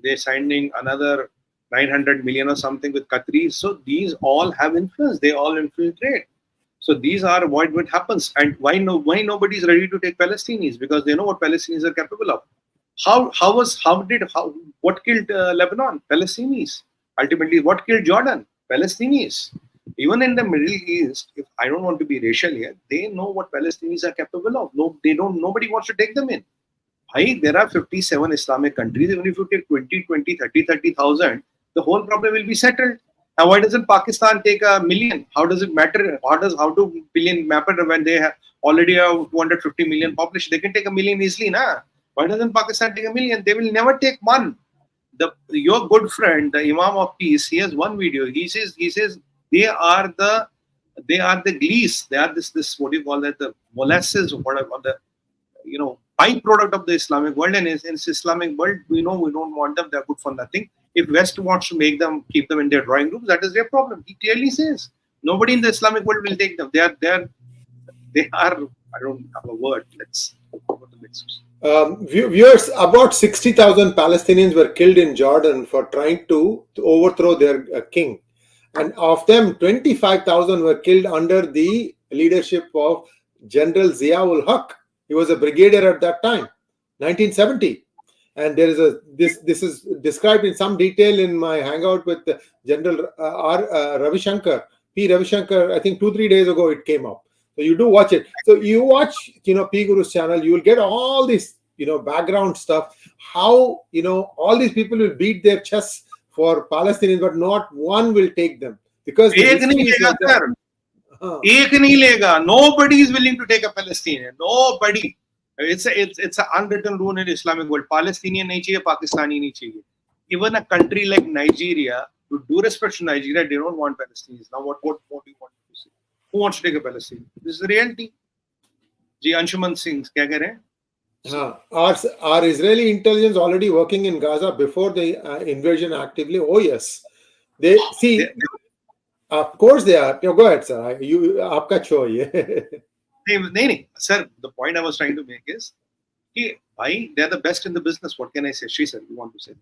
[SPEAKER 2] They're signing another 900 million or something with Qataris. So these all have influence. They all infiltrate. So these are what happens. And why nobody is ready to take Palestinians? Because they know what Palestinians are capable of. What killed Lebanon? Palestinians. Ultimately, what killed Jordan? Palestinians. Even in the Middle East, if I don't want to be racial here, they know what Palestinians are capable of. No, they don't. Nobody wants to take them in. There are 57 Islamic countries. Even if you take 30,000, the whole problem will be settled. Now, why doesn't Pakistan take 1 million? How does it matter? How do billion matter when they have already a 250 million population? They can take 1 million easily, na? Why doesn't Pakistan take 1 million? They will never take one. Your good friend, the Imam of Peace, he has one video. He says they are the glees. They are this what do you call that? The molasses or whatever, the byproduct of the Islamic world. And in Islamic world, we know we don't want them. They're good for nothing. If West wants to keep them in their drawing rooms, that is their problem. He clearly says nobody in the Islamic world will take them. They are. I don't have a word. Let's go to the next.
[SPEAKER 1] Viewers, about 60,000 Palestinians were killed in Jordan for trying to overthrow their king. And of them, 25,000 were killed under the leadership of General Ziaul Haq. He was a brigadier at that time, 1970. And there is this is described in some detail in my hangout with General Ravi Shankar, P. Ravi Shankar. I think 2-3 days ago it came up. So you do watch it. So you watch, P Guru's channel, you will get all this, background stuff, how, all these people will beat their chests for Palestinians, but not one will take them because the
[SPEAKER 2] एक नहीं
[SPEAKER 1] history is
[SPEAKER 2] लेगा
[SPEAKER 1] like that.
[SPEAKER 2] Sir, एक नहीं लेगा. Nobody is willing to take a Palestinian. Nobody. It's an unwritten rule in Islamic world. Palestinian नहीं चाहिए, Pakistani नहीं चाहिए. Even a country like Nigeria, with due respect to Nigeria, they don't want Palestinians. Now what do you want to say? Who wants to take a Palestinian? This is the reality. जी अंशुमन सिंह क्या कह रहे हैं?
[SPEAKER 1] Are Israeli intelligence already working in Gaza before the invasion actively? Oh yes, they see. Of course they are. Go ahead, sir. आपका show ये.
[SPEAKER 2] नहीं, sir. The point I was trying to make is, they're the best in the business. What can I say? Sri sir, you want to say?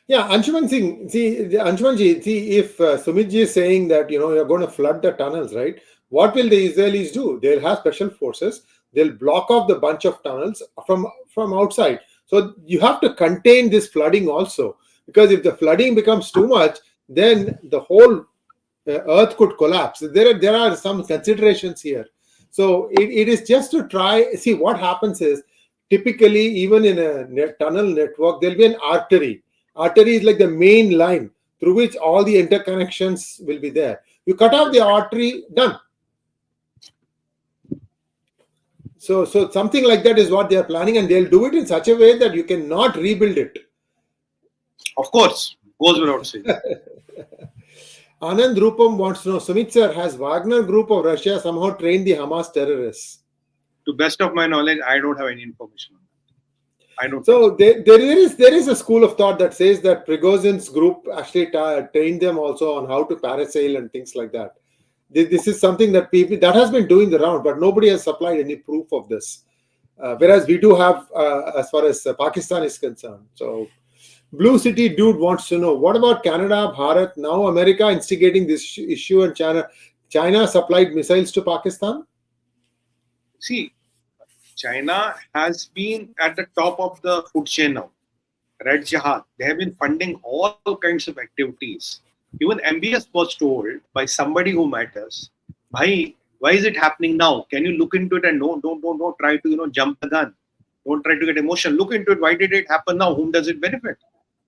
[SPEAKER 1] Yeah, Anshuman Singh. See, Anshumanji. See, if Sumit ji is saying that you're going to flood the tunnels, right? What will the Israelis do? They'll have special forces. They'll block off the bunch of tunnels from outside. So you have to contain this flooding also, because if the flooding becomes too much, then the whole earth could collapse. There are some considerations here. So it is just to try. See, what happens is, typically, even in a tunnel network, there'll be an artery. Artery is like the main line through which all the interconnections will be there. You cut off the artery, done. So something like that is what they are planning, and they'll do it in such a way that you cannot rebuild it.
[SPEAKER 2] Of course, goes without saying.
[SPEAKER 1] Anand Rupam wants to know, Sumit sir, has Wagner group of Russia somehow trained the Hamas terrorists?
[SPEAKER 2] To best of my knowledge, I don't have any information on that. I don't.
[SPEAKER 1] So there is a school of thought that says that Prigozhin's group actually trained them also on how to parasail and things like that. This is something that that has been doing the round, but nobody has supplied any proof of this. Whereas we do have, as far as Pakistan is concerned. So Blue City Dude wants to know, what about Canada, Bharat? Now America instigating this issue, and China supplied missiles to Pakistan?
[SPEAKER 2] See, China has been at the top of the food chain now. Red Jihad. They have been funding all kinds of activities. Even MBS was told by somebody who matters, why is it happening now? Can you look into it and don't try to jump the gun. Don't try to get emotional. Look into it. Why did it happen now? Whom does it benefit?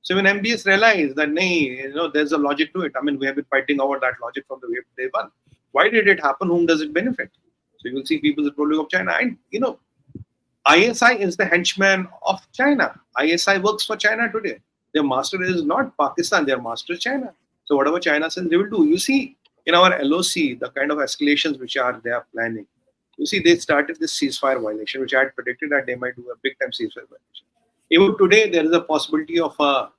[SPEAKER 2] So when MBS realized that there's a logic to it. I mean, we have been fighting over that logic from the day one. Why did it happen? Whom does it benefit? So you will see people reporting of China. And ISI is the henchman of China. ISI works for China today. Their master is not Pakistan. Their master is China. So whatever China says, they will do. You see, in our LOC, the kind of escalations which they are planning. You see, they started this ceasefire violation, which I had predicted that they might do a big-time ceasefire violation. Even today, there is a possibility of a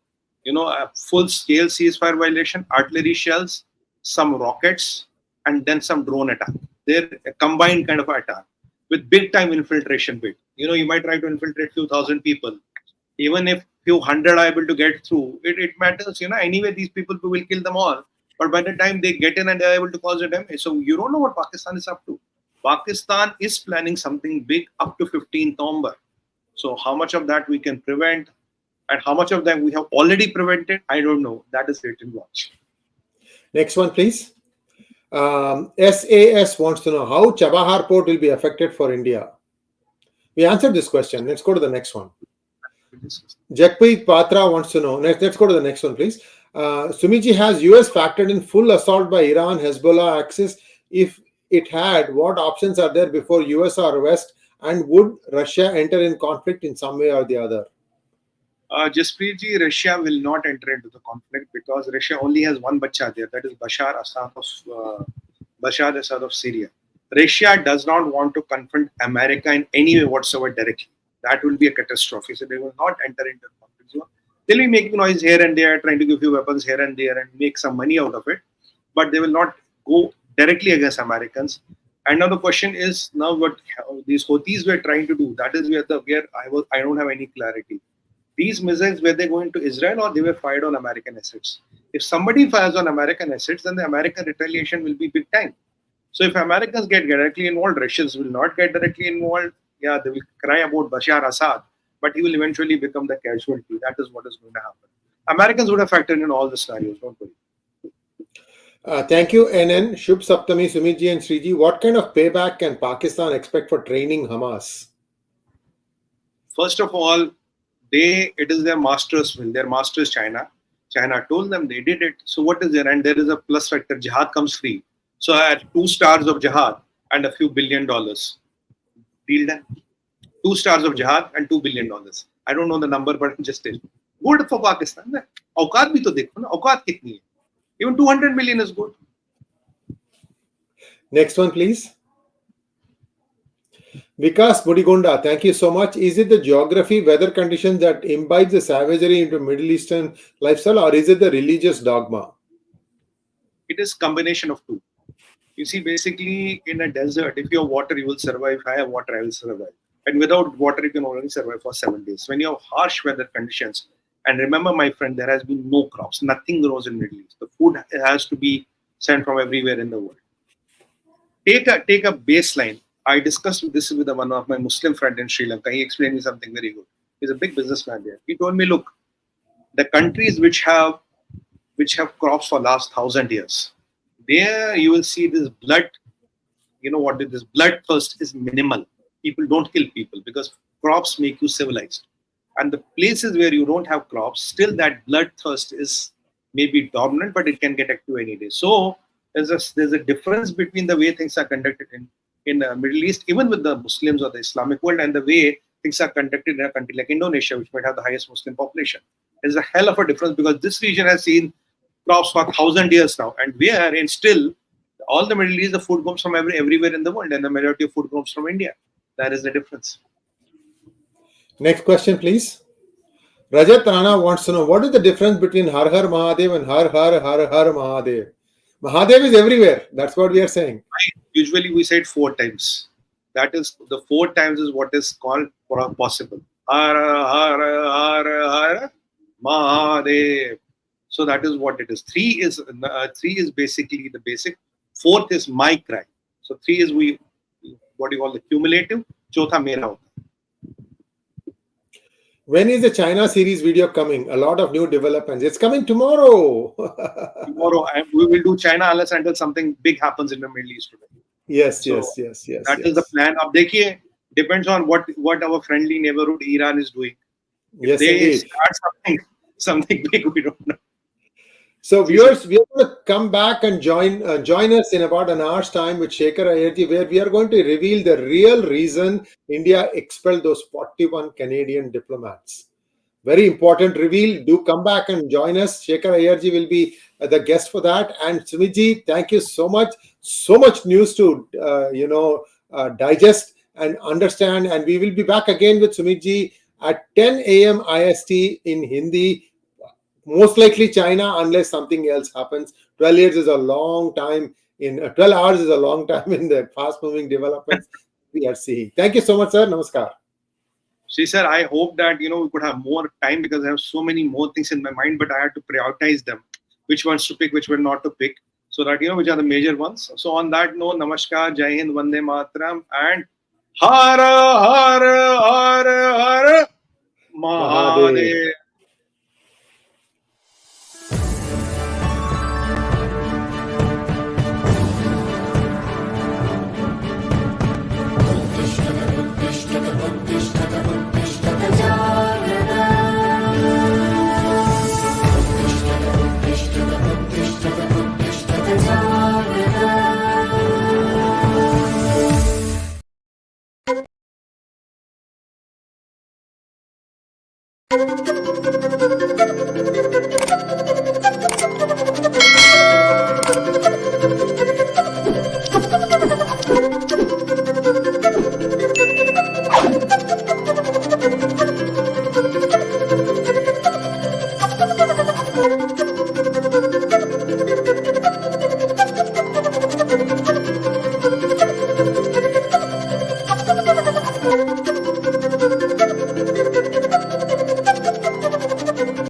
[SPEAKER 2] full-scale ceasefire violation, artillery shells, some rockets, and then some drone attack. They're a combined kind of attack with big-time infiltration bit. You might try to infiltrate few thousand people. Even if few hundred are able to get through, it matters. Anyway, these people will kill them all. But by the time they get in and they're able to cause a damage, so you don't know what Pakistan is up to. Pakistan is planning something big up to 15th November. So how much of that we can prevent and how much of that we have already prevented, I don't know. That is wait and watch.
[SPEAKER 1] Next one, please. SAS wants to know how Chabahar port will be affected for India. We answered this question. Let's go to the next one. Jakpreet Patra wants to know. Let's go to the next one, please. Sumiji, has US factored in full assault by Iran, Hezbollah axis? If it had, what options are there before US or West? And would Russia enter in conflict in some way or the other?
[SPEAKER 2] Jaspreet ji, Russia will not enter into the conflict because Russia only has one bacha there. That is Bashar Assad of Syria. Russia does not want to confront America in any way whatsoever directly. That will be a catastrophe. So they will not enter into the conflict zone. They'll be making noise here and there, trying to give you weapons here and there and make some money out of it. But they will not go directly against Americans. And now the question is, now what these Houthis were trying to do, that is where I don't have any clarity. These missiles, were they going to Israel or they were fired on American assets? If somebody fires on American assets, then the American retaliation will be big time. So if Americans get directly involved, Russians will not get directly involved. Yeah, they will cry about Bashar Assad, but he will eventually become the casualty. That is what is going to happen. Americans would have factored in all the scenarios, don't worry.
[SPEAKER 1] Thank you, NN, Shubh Saptami, Sumitji and Sriji. What kind of payback can Pakistan expect for training Hamas?
[SPEAKER 2] First of all, it is their master's will. Their master's China. China told them, they did it. So what is there? And there is a plus factor. Jihad comes free. So I had 2 stars of jihad and a few $1 billion. Deal done. 2 stars of jihad and $2 billion. I don't know the number, but just tell. Good for Pakistan. Auqat bhi to dekho na. Auqat kitni hai? Even 200 million is good.
[SPEAKER 1] Next one, please. Vikas Mudigonda, thank you so much. Is it the geography, weather conditions that imbibe the savagery into Middle Eastern lifestyle, or is it the religious dogma?
[SPEAKER 2] It is combination of two. You see, basically in a desert, if you have water, you will survive. If I have water, I will survive. And without water, you can only survive for 7 days. When you have harsh weather conditions, and remember, my friend, there has been no crops. Nothing grows in Middle East. The food has to be sent from everywhere in the world. Take a baseline. I discussed this with one of my Muslim friends in Sri Lanka. He explained me something very good. He's a big businessman there. He told me, look, the countries which have crops for last 1,000 years, there you will see this blood. You know what? This bloodthirst is minimal. People don't kill people because crops make you civilized. And the places where you don't have crops, still that bloodthirst is maybe dominant, but it can get active any day. So there's a difference between the way things are conducted in the Middle East, even with the Muslims or the Islamic world, and the way things are conducted in a country like Indonesia, which might have the highest Muslim population. There's a hell of a difference because this region has seen crops for 1,000 years now, and we are in still all the Middle East, the food comes from everywhere in the world, and the majority of food comes from India. That is the difference.
[SPEAKER 1] Next question, please. Rajat Rana wants to know, what is the difference between Har Har Mahadev and Har Har Har Har Mahadev? Mahadev is everywhere. That's what we are saying.
[SPEAKER 2] Usually we say it 4 times. That is, the 4 times is what is called possible. Har Har Har Har Mahadev. So that is what it is. 3 is basically the basic. 4th is my cry. So 3 is what you call the cumulative. Chotha mera hota.
[SPEAKER 1] When is the China series video coming? A lot of new developments. It's coming tomorrow.
[SPEAKER 2] Tomorrow, and we will do China unless until something big happens in the Middle East today.
[SPEAKER 1] Yes.
[SPEAKER 2] That is the plan. Ab dekhiye, depends on what our friendly neighborhood Iran is doing. If they start something big, we don't know.
[SPEAKER 1] So viewers, we are going to come back and join us in about an hour's time with Shekhar Ayerji, where we are going to reveal the real reason India expelled those 41 Canadian diplomats. Very important reveal. Do come back and join us. Shekhar Ayerji will be the guest for that. And Sumitji, thank you so much. So much news to digest and understand. And we will be back again with Sumitji at 10 a.m. IST in Hindi. Most likely China, unless something else happens. 12 years is a long time. 12 hours is a long time in the fast-moving developments we are seeing. Thank you so much, sir. Namaskar.
[SPEAKER 2] See, sir, I hope that we could have more time because I have so many more things in my mind, but I had to prioritize them. Which ones to pick, which one not to pick, so that which are the major ones. So on that note, Namaskar, Jai Hind, Vande Mataram, and Hara Hara Hara Hara Mahadev.
[SPEAKER 5] Jagrata.